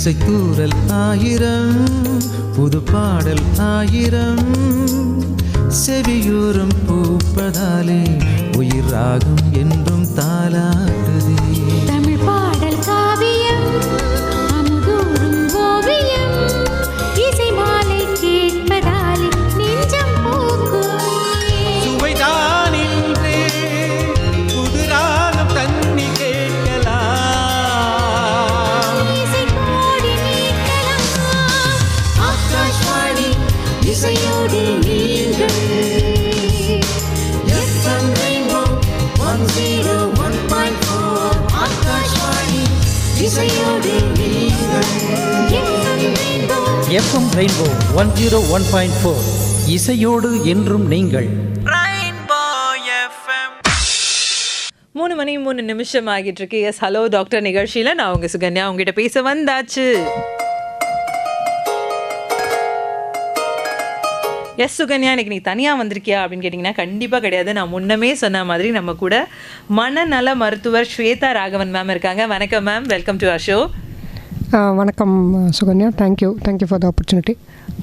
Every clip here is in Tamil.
இசைத்தூரல் ஆயிரம், புது பாடல் ஆயிரம், செவியூரம் பூப்பதாலே உயிர் ராகம் என்றும் தாலாடுதே. தமிழ் பாடல் காவியம், அமுதூறும் ஓவியம், இசை மாலை கேட்பதாலே நெஞ்சம் பூக்கும். சுவைதான் இன்றே புது ராகம் தண்ணி கேட்கலாம், இசை கோடி நீக்கலாம். ஆகாஷ்வாணி இசையோடு நீங்கள். FM Rainbow 101.4. ஆகாஷ்வாணி இசையோடு நீங்கள். FM Rainbow 101.4 இசையோடு என்றும் நீங்கள். 3:03 ஆகிட்டு இருக்கு. எஸ் ஹலோ டாக்டர் நிகழ்ச்சியில் நான் உங்க சுகன்யா உங்ககிட்ட பேச வந்தாச்சு. எஸ் சுகன்யா, இன்னைக்கு நீ தனியாக வந்திருக்கியா அப்படின்னு கேட்டிங்கன்னா கண்டிப்பாக கிடையாது. நான் முன்னமே சொன்ன மாதிரி நம்ம கூட மனநல மருத்துவர் ஸ்வேதா ராகவன் மேம் இருக்காங்க. வணக்கம் ma'am, welcome to our show. வணக்கம் Sukanya, thank you for the opportunity.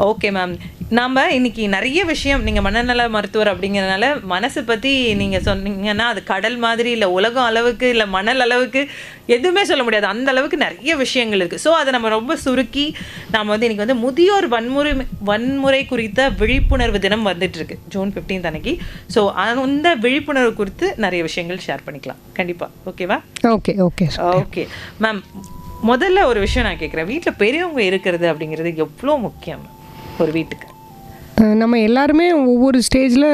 Okay ma'am, நாம் இன்னைக்கு நிறைய விஷயம், நீங்கள் மனநல மருத்துவர் அப்படிங்கிறதுனால மனசை பற்றி நீங்கள் சொன்னீங்கன்னா அது கடல் மாதிரி, இல்லை உலகம் அளவுக்கு, இல்லை மணல் அளவுக்கு எதுவுமே சொல்ல முடியாது. அந்த அளவுக்கு நிறைய விஷயங்கள் இருக்குது. ஸோ அதை நம்ம ரொம்ப சுருக்கி நாம் இன்னைக்கு முதியோர் வன்முறை குறித்த விழிப்புணர்வு தினம் வந்துட்டுருக்கு ஜூன் 15 அன்னைக்கு. ஸோ அந்த விழிப்புணர்வு குறித்து நிறைய விஷயங்கள் ஷேர் பண்ணிக்கலாம் கண்டிப்பாக. ஓகேவா? ஓகே ஓகே ஓகே மேம், முதல்ல ஒரு விஷயம் நான் கேட்குறேன். வீட்டில் பெரியவங்க இருக்கிறது அப்படிங்கிறது எவ்வளோ முக்கியம் ஒரு வீட்டுக்கு? நம்ம எல்லாருமே ஒவ்வொரு ஸ்டேஜில்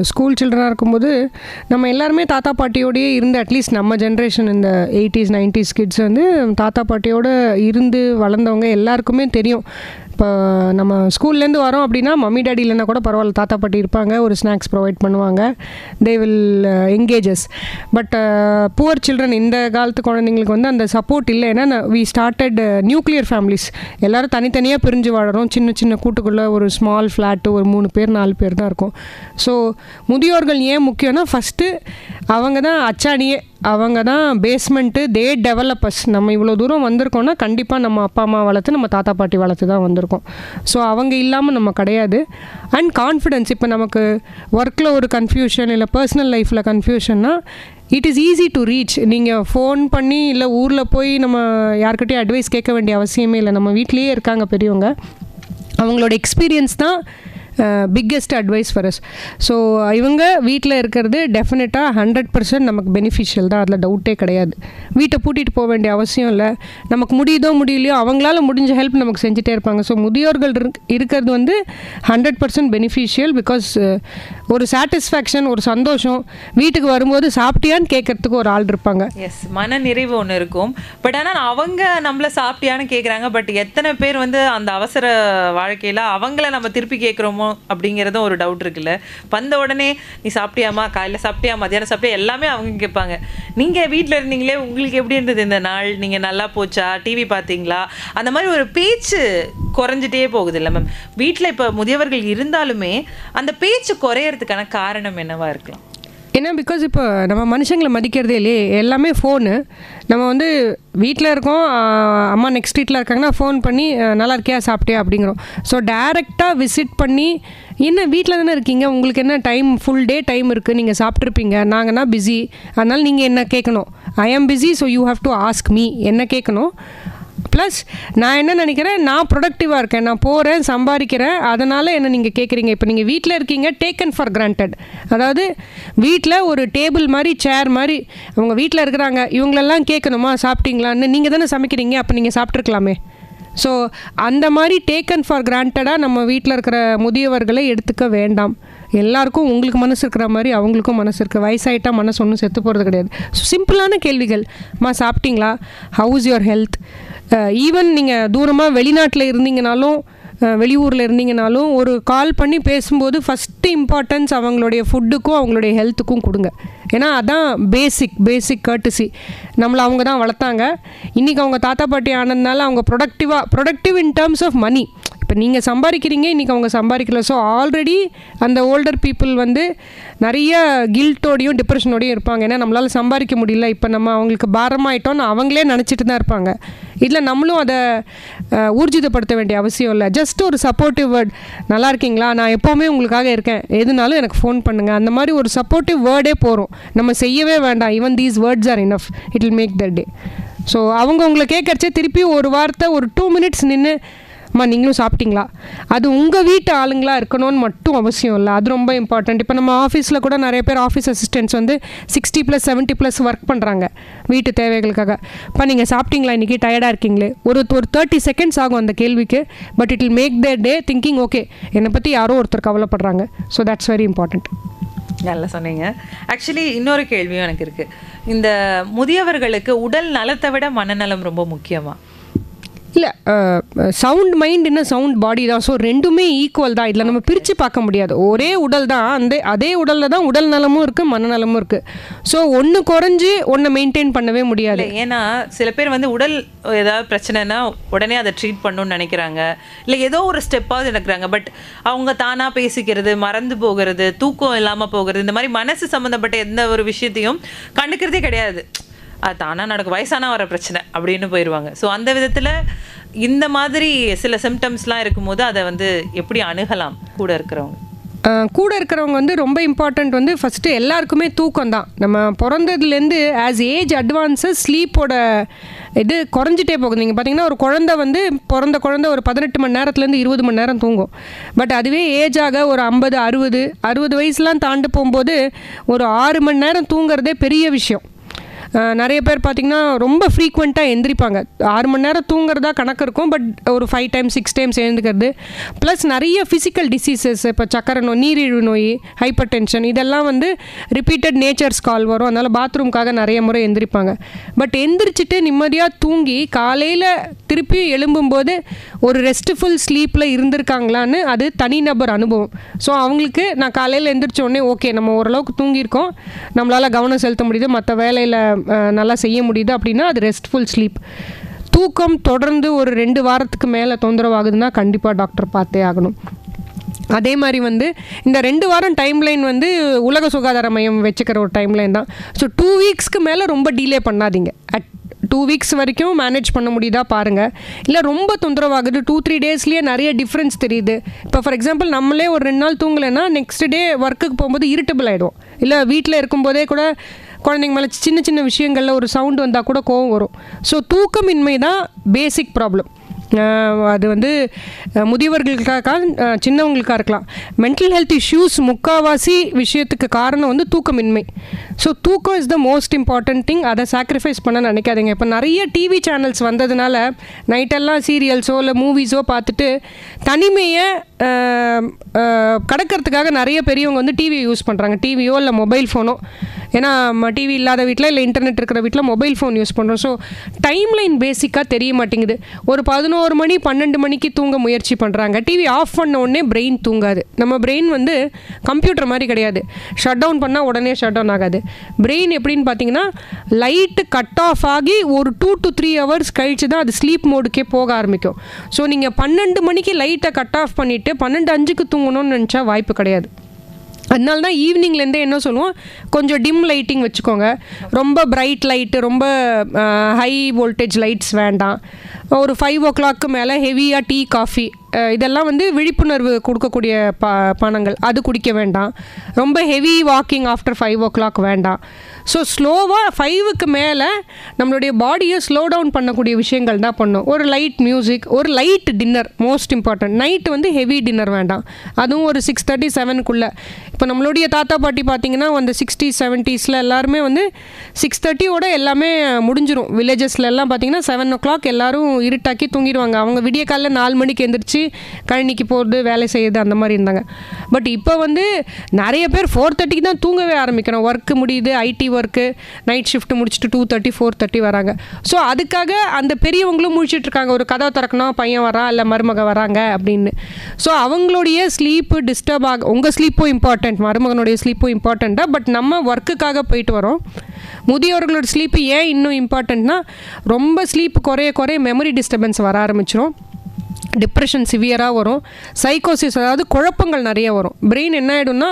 ஸ்கூல் சில்ட்ரனாக இருக்கும்போது நம்ம எல்லாருமே தாத்தா பாட்டியோடையே இருந்து, அட்லீஸ்ட் நம்ம ஜென்ரேஷன் இந்த 80s 90s கிட்ஸ் தாத்தா பாட்டியோடு இருந்து வளர்ந்தவங்க எல்லாருக்குமே தெரியும். இப்போ நம்ம ஸ்கூல்லேருந்து வரோம் அப்படின்னா மம்மி டாடி இல்லைன்னா கூட பரவாயில்ல, தாத்தா பாட்டி இருப்பாங்க, ஒரு ஸ்நாக்ஸ் ப்ரொவைட் பண்ணுவாங்க, they will engages. But poor children இந்த காலத்து குழந்தைங்களுக்கு அந்த சப்போர்ட் இல்லை. ஏன்னா வி ஸ்டார்டட் நியூக்ளியர் ஃபேமிலிஸ், எல்லோரும் தனித்தனியாக பிரிஞ்சு வாழறோம். சின்ன சின்ன கூட்டுக்குள்ளே ஒரு ஸ்மால் ஃப்ளாட்டு, ஒரு 3 பேர் 4 பேர் தான் இருக்கும். ஸோ முதியோர்கள் ஏன் முக்கியம்னா, ஃபஸ்ட்டு அவங்க தான் அச்சாணியே, அவங்க தான் பேஸ்மெண்ட்டு, தே டெவலப்பர்ஸ். நம்ம இவ்வளோ தூரம் வந்திருக்கோம்னா கண்டிப்பாக நம்ம அப்பா அம்மா வளர்த்து, நம்ம தாத்தா பாட்டி வளர்த்து தான் வந்திருக்கோம். ஸோ அவங்க இல்லாமல் நம்ம கிடையாது. அண்ட் கான்ஃபிடென்ஸ், இப்போ நமக்கு ஒர்க்கில் ஒரு கன்ஃபியூஷன் இல்லை பர்சனல் லைஃப்பில் கன்ஃபியூஷன்னா it is easy to reach. நீங்கள் ஃபோன் பண்ணி இல்லை ஊரில் போய் நம்ம யார்கிட்டையும் அட்வைஸ் கேட்க வேண்டிய அவசியமே இல்லை. நம்ம வீட்லேயே இருக்காங்க பெரியவங்க, அவங்களோட எக்ஸ்பீரியன்ஸ் தான் biggest advice for us. So இவங்க வீட்டில் இருக்கிறது டெஃபினட்டாக 100% நமக்கு பெனிஃபிஷியல் தான், அதில் டவுட்டே கிடையாது. வீட்டை பூட்டிகிட்டு போக வேண்டிய அவசியம் இல்லை. நமக்கு முடியுதோ முடியலையோ அவங்களால முடிஞ்ச ஹெல்ப் நமக்கு செஞ்சுட்டே இருப்பாங்க. ஸோ முதியோர்கள் இருக்கிறது 100% பெனிஃபிஷியல். பிகாஸ் ஒரு சாட்டிஸ்ஃபேக்ஷன், ஒரு சந்தோஷம், வீட்டுக்கு வரும்போது சாப்பிட்டியான்னு கேட்கறதுக்கு ஒரு ஆள் இருப்பாங்க. எஸ், மன நிறைவு ஒன்று இருக்கும். பட் ஆனால் அவங்க நம்மளை சாப்பிட்டியான்னு கேட்குறாங்க. பட் எத்தனை பேர் அந்த அவசர வாழ்க்கையில் அவங்கள நம்ம திருப்பி கேட்குறோமோ அப்படிங்கிறதும் ஒரு டவுட் இருக்குல்ல. வந்த உடனே நீ சாப்பிட்டியாமா, காலையில் சாப்பிட்டியா, மத்தியானம் சாப்பிட்டியா, எல்லாமே அவங்க கேட்பாங்க. நீங்கள் வீட்டில் இருந்தீங்களே, உங்களுக்கு எப்படி இருந்தது இந்த நாள், நீங்கள் நல்லா போச்சா, டிவி பார்த்தீங்களா, அந்த மாதிரி ஒரு பேச்சு குறைஞ்சிட்டே போகுது இல்லை மேம். வீட்டில் இப்போ முதியவர்கள் இருந்தாலுமே அந்த பேச்சு குறையறதுக்கான காரணம் என்னவா இருக்கலாம்? ஏன்னா பிகாஸ் இப்போ நம்ம மனுஷங்களை மதிக்கிறதே இல்லையே, எல்லாமே ஃபோனு. நம்ம வீட்டில் இருக்கோம், அம்மா நெக்ஸ்ட் வீட்டில் இருக்காங்கன்னா ஃபோன் பண்ணி நல்லா இருக்கியா, சாப்பிட்டியா அப்படிங்கிறோம். ஸோ டைரெக்டாக விசிட் பண்ணி, என்ன வீட்டில் தானே இருக்கீங்க, உங்களுக்கு என்ன டைம், ஃபுல் டே டைம் இருக்குது, நீங்கள் சாப்பிட்ருப்பீங்க, நாங்கன்னா பிஸி, அதனால் நீங்கள் என்ன கேட்கணும், ஐ ஆம் busy so you have to ask me, என்ன கேட்கணும். ப்ளஸ் நான் என்ன நினைக்கிறேன், நான் ப்ரொடக்டிவாக இருக்கேன், நான் போகிறேன், சம்பாதிக்கிறேன், அதனால் என்ன நீங்கள் கேட்குறீங்க. இப்போ நீங்கள் வீட்டில் இருக்கீங்க, டேக்கன் ஃபார் கிராண்டட். அதாவது வீட்டில் ஒரு டேபிள் மாதிரி, சேர் மாதிரி அவங்க வீட்டில் இருக்கிறாங்க, இவங்களெல்லாம் கேட்கணுமா சாப்பிட்டீங்களான்னு, நீங்கள் தானே சமைக்கிறீங்க, அப்போ நீங்கள் சாப்பிட்ருக்கலாமே. ஸோ அந்த மாதிரி டேக்கன் ஃபார் கிராண்டடாக நம்ம வீட்டில் இருக்கிற முதியவர்களை எடுத்துக்க வேண்டாம். எல்லாருக்கும் உங்களுக்கு மனசு இருக்கிற மாதிரி அவங்களுக்கும் மனசு இருக்குது. வயசாயிட்டா மனசு ஒன்றும் செத்து போகிறது கிடையாது. ஸோ சிம்பிளான கேள்விகள், அம்மா சாப்பிட்டீங்களா, ஹவுஸ் யுவர் ஹெல்த். ஈவன் நீங்கள் தூரமாக வெளிநாட்டில் இருந்தீங்கனாலும், வெளியூரில் இருந்தீங்கனாலும் ஒரு கால் பண்ணி பேசும்போது ஃபஸ்ட்டு இம்பார்ட்டன்ஸ் அவங்களுடைய ஃபுட்டுக்கும் அவங்களுடைய ஹெல்த்துக்கும் கொடுங்க. ஏன்னா அதான் பேசிக் கர்ட்டசி. நம்மளை அவங்க தான் வளர்த்தாங்க. இன்றைக்கி அவங்க தாத்தா பாட்டி ஆனதுனால அவங்க productive in terms of money. இப்போ நீங்கள் சம்பாதிக்கிறீங்க, இன்றைக்கி அவங்க சம்பாதிக்கல. ஸோ ஆல்ரெடி அந்த ஓல்டர் பீப்புள் நிறைய கில்ட்டோடையும் டிப்ரெஷனோடையும் இருப்பாங்க. ஏன்னா நம்மளால் சம்பாதிக்க முடியல, இப்போ நம்ம அவங்களுக்கு பாரமாயிட்டோன்னு அவங்களே நினச்சிட்டு தான் இருப்பாங்க. இதில் நம்மளும் அதை ஊர்ஜிதப்படுத்த வேண்டிய அவசியம் இல்லை. ஜஸ்ட் ஒரு சப்போர்ட்டிவ் வேர்ட், நல்லா இருக்கீங்களா, நான் எப்போவுமே உங்களுக்காக இருக்கேன், எதுனாலும் எனக்கு ஃபோன் பண்ணுங்கள், அந்த மாதிரி ஒரு சப்போர்ட்டிவ் வேர்டே போகிறோம். நம்ம செய்யவே வேண்டாம். Even these words are enough, it will make the day. So அவங்க உங்களை கேட்கறச்சே திருப்பி ஒரு வார்த்தை ஒரு 2 minutes நின்று, அம்மா நீங்களும் சாப்பிட்டீங்களா, அது உங்கள் வீட்டு ஆளுங்களா இருக்கணும்னு மட்டும் அவசியம் இல்லை. அது ரொம்ப இம்பார்ட்டண்ட். இப்போ நம்ம ஆஃபீஸில் கூட நிறைய பேர் ஆஃபீஸ் அசிஸ்டன்ட்ஸ் வந்து 60+, 70+ ஒர்க் பண்ணுறாங்க வீட்டு தேவைகளுக்காக. இப்போ நீங்கள் சாப்பிட்டீங்களா, இன்றைக்கி டயர்டாக இருக்கீங்களே, ஒரு 30 seconds ஆகும் அந்த கேள்விக்கு. But it will make their day thinking, okay என்னை பற்றி யாரோ ஒருத்தர் கவலைப்படுறாங்க. So that's very important. நல்லா சொன்னீங்க. ஆக்சுவலி இன்னொரு கேள்வியும் எனக்கு இருக்குது. இந்த முதியவர்களுக்கு உடல் நலத்தை விட மனநலம் ரொம்ப முக்கியமா? இல்லை, சவுண்ட் மைண்ட் இன்னும் சவுண்ட் பாடி தான். ஸோ ரெண்டுமே ஈக்குவல் தான். இதில் நம்ம பிரித்து பார்க்க முடியாது. ஒரே உடல் தான். அதே உடலில் தான் உடல் நலமும் இருக்குது, மனநலமும் இருக்குது. ஸோ ஒன்று குறைஞ்சி ஒன்று மெயின்டைன் பண்ணவே முடியாது. ஏன்னா சில பேர் வந்து உடல் ஏதாவது பிரச்சனைனா உடனே அதை ட்ரீட் பண்ணணும்னு நினைக்கிறாங்க, இல்லை ஏதோ ஒரு ஸ்டெப்பாவது நடக்கிறாங்க. பட் அவங்க தானாக பேசிக்கிறது, மறந்து போகிறது, தூக்கம் இல்லாமல் போகிறது, இந்த மாதிரி மனசு சம்மந்தப்பட்ட எந்த ஒரு விஷயத்தையும் கண்டுக்கிறதே கிடையாது. அது தானாக நடக்கும், வயசான வர பிரச்சனை அப்படின்னு போயிடுவாங்க. ஸோ அந்த விதத்தில் இந்த மாதிரி சில சிம்டம்ஸ்லாம் இருக்கும்போது அதை வந்து எப்படி அணுகலாம்? கூட இருக்கிறவங்க வந்து ரொம்ப இம்பார்ட்டண்ட் வந்து ஃபஸ்ட்டு எல்லாருக்குமே தூக்கம் தான். நம்ம பிறந்ததுலேருந்து ஆஸ் ஏஜ் அட்வான்ஸஸ் ஸ்லீப்போட இது குறைஞ்சிட்டே போகுது. நீங்கள் பார்த்தீங்கன்னா ஒரு குழந்தை வந்து பிறந்த குழந்தை ஒரு 18 மணி நேரத்துலேருந்து 20 மணி நேரம் தூங்கும். பட் அதுவே ஏஜாக ஒரு 50, 60 வயசுலாம் தாண்டு போகும்போது ஒரு 6 மணி நேரம் தூங்குறதே பெரிய விஷயம். நிறைய பேர் பார்த்திங்கன்னா ரொம்ப ஃப்ரீக்வெண்ட்டாக எந்திரிப்பாங்க. 6 மணி நேரம் தூங்குறதா கணக்கு இருக்கும். பட் ஒரு 5 times 6 times எழுந்துக்கிறது. ப்ளஸ் நிறைய ஃபிசிக்கல் டிசீசஸ், இப்போ சக்கரை நோய், நீரிழிவு நோய், ஹைப்பர் டென்ஷன், இதெல்லாம் வந்து ரிப்பீட்டட் நேச்சர்ஸ் கால் வரும். அதனால் பாத்ரூம்காக நிறைய முறை எந்திரிப்பாங்க. பட் எந்திரிச்சிட்டு நிம்மதியாக தூங்கி காலையில் திருப்பி எழும்பும்போது ஒரு ரெஸ்ட்ஃபுல் ஸ்லீப்பில் இருந்திருக்காங்களான்னு அது தனிநபர் அனுபவம். ஸோ அவங்களுக்கு நான் காலையில் எந்திரிச்ச உடனே ஓகே நம்ம ஓரளவுக்கு தூங்கியிருக்கோம், நம்மளால் கவனம் செலுத்த முடியுது, மற்ற வேலையில் நல்லா செய்ய முடியுது அப்படின்னா அது ரெஸ்ட்ஃபுல் ஸ்லீப். தூக்கம் தொடர்ந்து ஒரு 2 வாரத்துக்கு மேலே தொந்தரவாகுதுன்னா கண்டிப்பாக டாக்டர் பார்த்தே ஆகணும். அதே மாதிரி வந்து இந்த 2 வாரம் டைம்லைன் வந்து உலக சுகாதார மையம் வச்சுக்கிற ஒரு டைம்லைன் தான். ஸோ 2 வீக்ஸ்க்கு மேலே ரொம்ப டிலே பண்ணாதீங்க. 2 வீக்ஸ் வரைக்கும் மேனேஜ் பண்ண முடியுதா பாருங்கள். இல்லை ரொம்ப தொந்தரவாகுது, 2-3 டேஸ்லேயே நிறைய டிஃப்ரென்ஸ் தெரியுது. இப்போ ஃபார் எக்ஸாம்பிள் நம்மளே ஒரு 2 நாள் தூங்கலைன்னா நெக்ஸ்ட் டே ஒர்க்குக்கு போகும்போது இரிட்டபிள் ஆகிடும். இல்லை வீட்டில் இருக்கும்போதே கூட குழந்தைங்க மேலே சின்ன சின்ன விஷயங்களில் ஒரு சவுண்டு வந்தால் கூட கோவம் வரும். ஸோ தூக்கமின்மை தான் பேசிக் ப்ராப்ளம். அது வந்து முதியவர்களுக்காக சின்னவங்களுக்காக இருக்கலாம். மென்டல் ஹெல்த் இஷ்யூஸ் முக்கால்வாசி விஷயத்துக்கு காரணம் வந்து தூக்கமின்மை. ஸோ தூக்கம் is the most important thing. அதை சாக்ரிஃபைஸ் பண்ண நினைக்காதீங்க. இப்போ நிறைய டிவி சேனல்ஸ் வந்ததுனால நைட்டெல்லாம் சீரியல்ஸோ இல்லை மூவிஸோ பார்த்துட்டு தனிமையை கடக்கிறதுக்காக நிறைய பெரியவங்க வந்து டிவியை யூஸ் பண்ணுறாங்க. டிவியோ இல்லை மொபைல் ஃபோனோ. ஏன்னா டிவி இல்லாத வீட்டில் இல்லை இன்டர்நெட் இருக்கிற வீட்டில் மொபைல் ஃபோன் யூஸ் பண்ணுறோம். ஸோ டைம்லைன் பேசிக்காக தெரிய மாட்டேங்குது. ஒரு 11 மணி 12 மணிக்கு தூங்க முயற்சி பண்ணுறாங்க. டிவி ஆஃப் பண்ண உடனே பிரெயின் தூங்காது. நம்ம பிரெயின் வந்து கம்ப்யூட்டர் மாதிரி கிடையாது, ஷட் டவுன் பண்ணால் உடனே ஷட் டவுன் ஆகாது. பிரெயின் எப்படின்னு பார்த்தீங்கன்னா லைட்டு கட் ஆஃப் ஆகி ஒரு 2 to 3 hours கழித்து தான் அது ஸ்லீப் மோடுக்கே போக ஆரம்பிக்கும். ஸோ நீங்கள் 12 மணிக்கு லைட்டை கட் ஆஃப் பண்ணிவிட்டு 12:05 தூங்கணும்னு நினச்சா வாய்ப்பு கிடையாது. அதனால தான் ஈவினிங்லேருந்தே என்ன சொல்லுவோம், கொஞ்சம் டிம் லைட்டிங் வச்சுக்கோங்க. ரொம்ப பிரைட் லைட்டு, ரொம்ப ஹை வோல்டேஜ் லைட்ஸ் வேண்டாம். ஒரு 5 o'clock மேலே ஹெவியாக டீ, காஃபி இதெல்லாம் வந்து விழிப்புணர்வு கொடுக்கக்கூடிய பானங்கள், அது குடிக்க வேண்டாம். ரொம்ப ஹெவி வாக்கிங் ஆஃப்டர் 5 o'clock வேண்டாம். ஸோ ஸ்லோவாக 5க்கு மேலே நம்மளுடைய பாடியை ஸ்லோ டவுன் பண்ணக்கூடிய விஷயங்கள் தான் பண்ணும். ஒரு லைட் மியூசிக், ஒரு light dinner most important. Night வந்து ஹெவி டின்னர் வேண்டாம். அதுவும் ஒரு 6:30, 7க்குள்ளே. இப்போ நம்மளுடைய தாத்தா பாட்டி பார்த்திங்கன்னா அந்த 60s 70s எல்லாருமே வந்து 6:30 எல்லாமே முடிஞ்சிடும். வில்லேஜஸில் எல்லாம் பார்த்திங்கன்னா 7 o'clock எல்லோரும் இருட்டாக்கி தூங்கிடுவாங்க. அவங்க விடிய காலையில் 4 மணிக்கு எந்திரிச்சு கழனிக்கு போகிறது, வேலை செய்யுது, அந்த மாதிரி இருந்தாங்க. பட் இப்போ வந்து நிறைய பேர் 4:30 தான் தூங்கவே ஆரம்பிக்கிறோம். ஒர்க்கு முடியுது, ஐடி ஒர்க்கு, நைட் ஷிஃப்ட் முடிச்சுட்டு 2:30, 4:30 வராங்க. ஸோ அதுக்காக அந்த பெரியவங்களும் முழிச்சிட்ருக்காங்க, ஒரு கதவை திறக்கணும், பையன் வரான் இல்லை மருமக வராங்க அப்படின்னு. ஸோ அவங்களுடைய ஸ்லீப்பு டிஸ்டர்ப் உங்கள் ஸ்லீப்பும் இம்பார்ட்டண்ட், மருமகனுடைய ஸ்லீப்பும் இம்பார்ட்டண்ட்டா. பட் நம்ம ஒர்க்குக்காக போயிட்டு வரோம். முதியோர்களோட ஸ்லீப்பு ஏன் இன்னும் இம்பார்ட்டண்ட்னா, ரொம்ப ஸ்லீப்பு குறைய மெமரி டிஸ்டர்பன்ஸ் வர ஆரம்பிச்சிடும். டிப்ரெஷன் சிவியராக வரும், சைக்கோசிஸ் அதாவது குழப்பங்கள் நிறைய வரும். பிரெயின் என்ன ஆகிடும்னா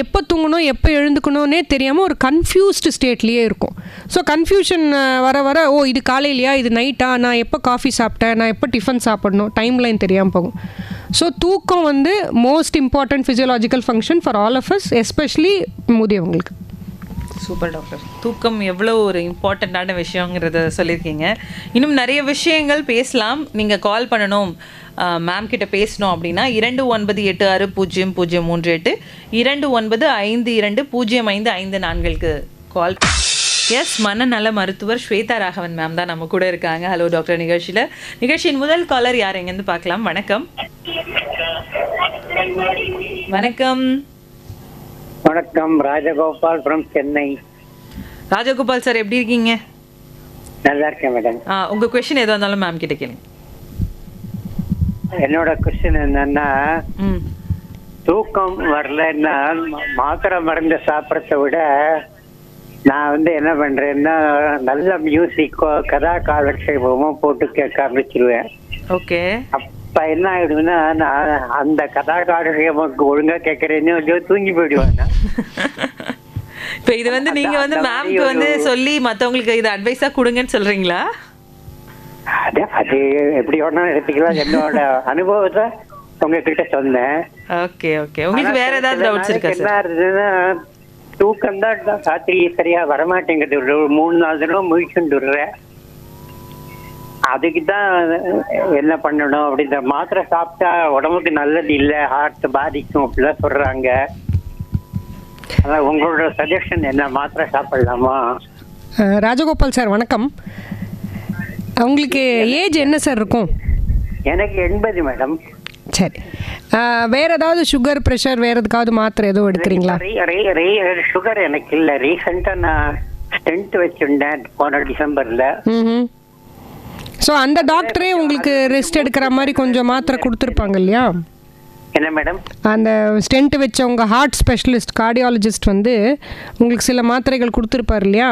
எப்போ தூங்கணும் எப்போ எழுந்துக்கணும்னே தெரியாமல் ஒரு கன்ஃபியூஸ்டு ஸ்டேட்லேயே இருக்கும். ஸோ கன்ஃபியூஷன் வர வர ஓ இது காலையிலையா இது நைட்டா, நான் எப்போ காஃபி சாப்பிட்டேன், நான் எப்போ டிஃபன் சாப்பிடணும், டைம் லைன் தெரியாமல் போகும். ஸோ தூக்கம் வந்து most important physiological function for all of us, especially முதியவங்களுக்கு. Super doctor. தூக்கம் எவ்வளோ ஒரு இம்பார்ட்டண்ட்டான விஷயங்கிறத சொல்லியிருக்கீங்க. இன்னும் நிறைய விஷயங்கள் பேசலாம். நீங்கள் கால் பண்ணணும், மேம் கிட்ட பேசணும் அப்படின்னா 29860038 2952205554 கால். எஸ், மனநல மருத்துவர் ஸ்வேதா ராகவன் மேம் தான் நம்ம கூட இருக்காங்க. ஹலோ டாக்டர் நிகழ்ச்சியின் முதல் காலர் யார் எங்கேருந்து பார்க்கலாம்? வணக்கம். வணக்கம். வணக்கம், ராஜகோபால் ஃப்ரம் சென்னை. ராஜகோபால் சார் எப்படி இருக்கீங்க? நல்லா இருக்கேன் மேடம். உங்க கொஸ்டின் எதுவாக இருந்தாலும் மேம் கிட்ட கேளுங்க. என்னோட கொஸ்டின் என்னன்னா, தூக்கம் வரலன்னா மாத்திரை மருந்து சாப்பிட்றத விட நான் வந்து என்ன பண்றேன்னா நல்ல மியூசிக்கோ கதா காலட்சேபமோ போட்டு கேட்க ஆரம்பிச்சிருவேன். ஓகே. அப்ப என்ன ஆயிடுதுன்னா நான் அந்த கதா காலட்சேபம் ஒழுங்கா கேட்கறேன்னு தூங்கி போயிடுவேன். இப்போ இது வந்து நீங்க வந்து மேம்க்கு வந்து சொல்லி மற்றவங்களுக்கு இது அட்வைஸா கொடுங்கன்னு சொல்றீங்களா? அது எப்படி வேணா எடுத்துக்கலாம். என்னோட அனுபவத்தை உங்ககிட்ட சொன்னேன். Okay okay. உங்களுக்கு வேற ஏதாவது டவுட்ஸ் இருக்கா சார்? என்ன இருந்ததுன்னா தூக்கம் தான் ராத்திரி சரியா வரமாட்டேங்குது. ஒரு 3-4 தடவை முழிச்சுட்டு விடுறேன். அதுக்கு தான் என்ன பண்ணணும் அப்படின்ற மாத்திரை சாப்பிட்டா உடம்புக்கு நல்லது இல்லை, ஹார்ட் பாதிக்கும் அப்படிலாம் சொல்றாங்க. அதான் உங்களோட சஜஷன் என்ன, மாத்திரை சாப்பிடலாமா? ராஜகோபால் சார் வணக்கம். உங்களுக்கு ஏஜ் என்ன சார் இருக்கும்? எனக்கு 80 மேடம். சரி, வேற ஏதாவது சுகர் ப்ரெஷர் வேற எதுக்காவது மாத்திரை எதுவும் எடுக்கிறீங்களா? சுகர் எனக்கு இல்லை. ரீசெண்டா நான் ஸ்டென்ட் வச்சுட்டேன் போன டிசம்பர்ல. ஸோ அந்த டாக்டரே உங்களுக்கு ரெஸ்ட் எடுக்கிற மாதிரி கொஞ்சம் மாத்திரை கொடுத்துருப்பாங்க இல்லையா? என்ன மேடம்? அந்த ஸ்டென்ட் வச்ச உங்கள் ஹார்ட் ஸ்பெஷலிஸ்ட் கார்டியாலஜிஸ்ட் வந்து உங்களுக்கு சில மாத்திரைகள் கொடுத்துருப்பார் இல்லையா?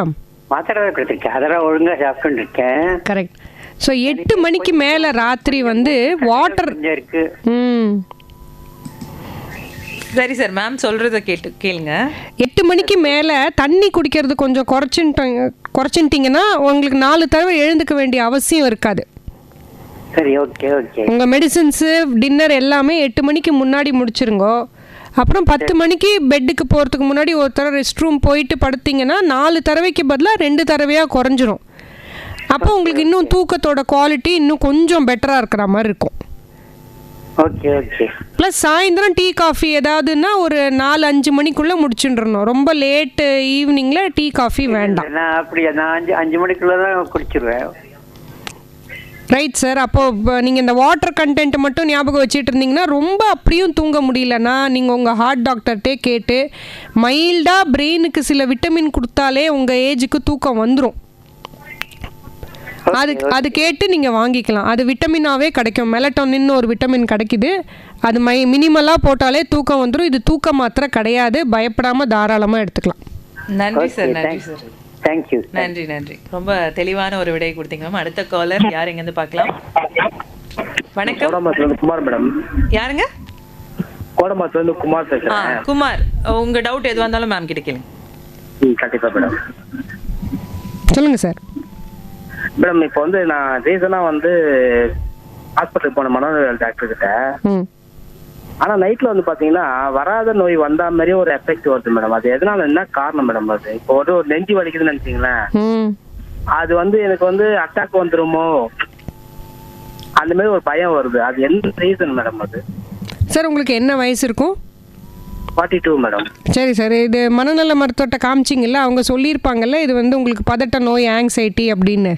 மாத்திரை கொடுத்துருக்கேன், அதெல்லாம் ஒழுங்காக சாப்பிட்டு இருக்கேன். கரெக்ட். ஸோ 8 மணிக்கு மேலே ராத்திரி வந்து வாட்டர் இருக்கு. சரி சார், மேம் சொல்கிறத கேளுங்க. 8 மணிக்கு மேலே தண்ணி குடிக்கிறது கொஞ்சம் குறைச்சிட்டிங்கன்னா உங்களுக்கு 4 தடவை எழுந்துக்க வேண்டிய அவசியம் இருக்காது. சரி, ஓகே ஓகே. உங்கள் மெடிசின்ஸு டின்னர் எல்லாமே 8 மணிக்கு முன்னாடி முடிச்சிருங்க. அப்புறம் 10 மணிக்கு பெட்டுக்கு போகிறதுக்கு முன்னாடி ஒரு தடவை ரெஸ்ட் ரூம் போயிட்டு படுத்திங்கன்னா 4 தடவைக்கு பதிலாக 2 தடவையாக குறைஞ்சிரும். அப்போ உங்களுக்கு இன்னும் தூக்கத்தோட குவாலிட்டி இன்னும் கொஞ்சம் பெட்டராக இருக்கிற மாதிரி இருக்கும். Okay okay. ப்ளஸ் சாயந்தரம் டீ காஃபி ஏதாவதுன்னா ஒரு 4-5 மணிக்குள்ளே முடிச்சுட்டுருணும். ரொம்ப லேட்டு ஈவினிங்கில் டீ காஃபி வேண்டாம். நான் அப்படியா, நான் 5 மணிக்குள்ளே தான் குடிச்சிருவேன். Right sir. அப்போது நீங்கள் இந்த வாட்டர் கண்டென்ட் மட்டும் ஞாபகம் வச்சுட்டு இருந்தீங்கன்னா ரொம்ப அப்படியும் தூங்க முடியலன்னா நீங்கள் உங்கள் ஹார்ட் டாக்டர்கிட்டே கேட்டு மைல்டாக பிரெயினுக்கு சில விட்டமின் கொடுத்தாலே உங்கள் ஏஜுக்கு தூக்கம் வந்துடும். அது கேட்டு நீங்கள் வாங்கிக்கலாம். அது விட்டமினாவே கிடைக்கும். மெலட்டோனின்னு ஒரு விட்டமின் கிடைக்குது. அது மினிமலாக போட்டாலே தூக்கம் வந்துடும். இது தூக்க மாத்திரை கிடையாது. பயப்படாமல் தாராளமாக எடுத்துக்கலாம். நன்றி சார். நன்றி சார். தேங்க்யூ. நன்றி. ரொம்ப தெளிவான ஒரு விடை கொடுத்தீங்க மேம். அடுத்த காலர் யார் எங்கேருந்து பார்க்கலாம்? வணக்கம். குமார் மேடம். யாருங்க? கோடமாத்துலேருந்து குமார் பேசுறேன். குமார், உங்க டவுட் எதுவாக இருந்தாலும் மேம் கிட்ட கேளுங்க. கண்டிப்பா மேடம். சொல்லுங்க சார். மேடம், இப்போ வந்து நான் ரீசனாக வந்து ஹாஸ்பிட்டலுக்கு போன மனோதல் டாக்டர் கிட்ட. ஆனால் நைட்டில் வந்து பார்த்தீங்கன்னா வராத நோய் வந்தா மாதிரியே ஒரு எஃபெக்ட் வருது மேடம். அது எதனால, என்ன காரணம் மேடம்? அது இப்போ ஒரு நெஞ்சு வலிக்குதுன்னு நினச்சிங்களேன், அது வந்து எனக்கு வந்து அட்டாக் வந்துருமோ அந்த மாதிரி ஒரு பயம் வருது. அது என்ன ரீசன் மேடம்? அது சார் உங்களுக்கு என்ன வயசு இருக்கும்? 42 மேடம். சரி சார், இது மனநல மருத்துவத்தை காமிச்சிங்கல்ல, அவங்க சொல்லியிருப்பாங்கல்ல இது வந்து உங்களுக்கு பதட்ட நோய், ஆங்ஸைட்டி அப்படின்னு.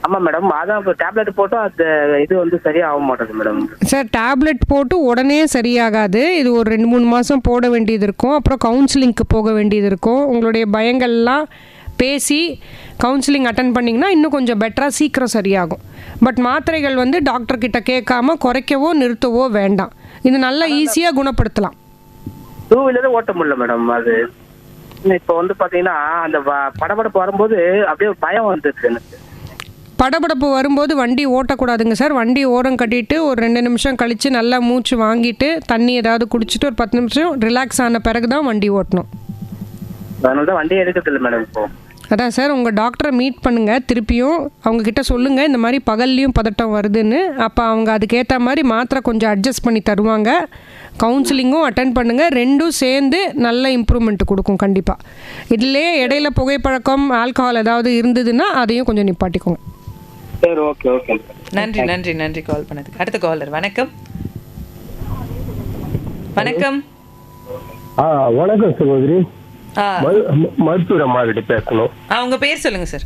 ஆமாம் மேடம். அதான் இப்போ டேப்லெட் போட்டோம், அது இது வந்து சரியாக ஆக மாட்டேங்குது மேடம். சார் டேப்லெட் போட்டு உடனே சரியாகாது. இது ஒரு 2-3 மாதம் போட வேண்டியது இருக்கும். அப்புறம் கவுன்சிலிங்க்கு போக வேண்டியது இருக்கும். உங்களுடைய பயங்கள்லாம் பேசி கவுன்சிலிங் அட்டன் பண்ணிங்கன்னா இன்னும் கொஞ்சம் பெட்டராக சீக்கிரம் சரியாகும். பட் மாத்திரைகள் வந்து டாக்டர்கிட்ட கேட்காம குறைக்கவோ நிறுத்தவோ வேண்டாம். இது நல்லா ஈஸியாக குணப்படுத்தலாம். 2 வீலர் ஓட்ட முடியல மேடம். அது இப்போ வந்து பார்த்தீங்கன்னா அந்த படபடப்பு வரும்போது அப்படியே பயம் வந்துடுது எனக்கு. படபடப்பு வரும்போது வண்டி ஓட்டக்கூடாதுங்க சார். வண்டி ஓரம் கட்டிட்டு ஒரு 2 நிமிஷம் கழித்து நல்லா மூச்சு வாங்கிட்டு தண்ணி ஏதாவது குடிச்சிட்டு ஒரு 10 நிமிஷம் ரிலாக்ஸ் ஆன பிறகு தான் வண்டி ஓட்டணும். அதனால தான் வண்டி எடுக்கிறது இல்லை மேடம் இப்போ. அதான் சார், உங்கள் டாக்டரை மீட் பண்ணுங்கள், திருப்பியும் அவங்கக்கிட்ட சொல்லுங்கள் இந்த மாதிரி பகல்லையும் பதட்டம் வருதுன்னு. அப்போ அவங்க அதுக்கேற்ற மாதிரி மாத்திரை கொஞ்சம் அட்ஜஸ்ட் பண்ணி தருவாங்க. கவுன்சிலிங்கும் அட்டன் பண்ணுங்கள், ரெண்டும் சேர்ந்து நல்ல இம்ப்ரூவ்மெண்ட் கொடுக்கும் கண்டிப்பாக. இதுலேயே இடையில புகைப்பழக்கம் ஆல்கஹால் ஏதாவது இருந்ததுன்னா அதையும் கொஞ்சம் நிப்பாட்டிக்கோங்க. சரி, ஓகே ஓகே. நன்றி நன்றி நன்றி கால் பண்ணதுக்கு. அடுத்த காலர். வணக்கம். வணக்கம். வணக்கம் சகோதரி. ஆ, மருத்துவர் அம்மா கிட்ட பேசணும். உங்க பேர் சொல்லுங்க சார்.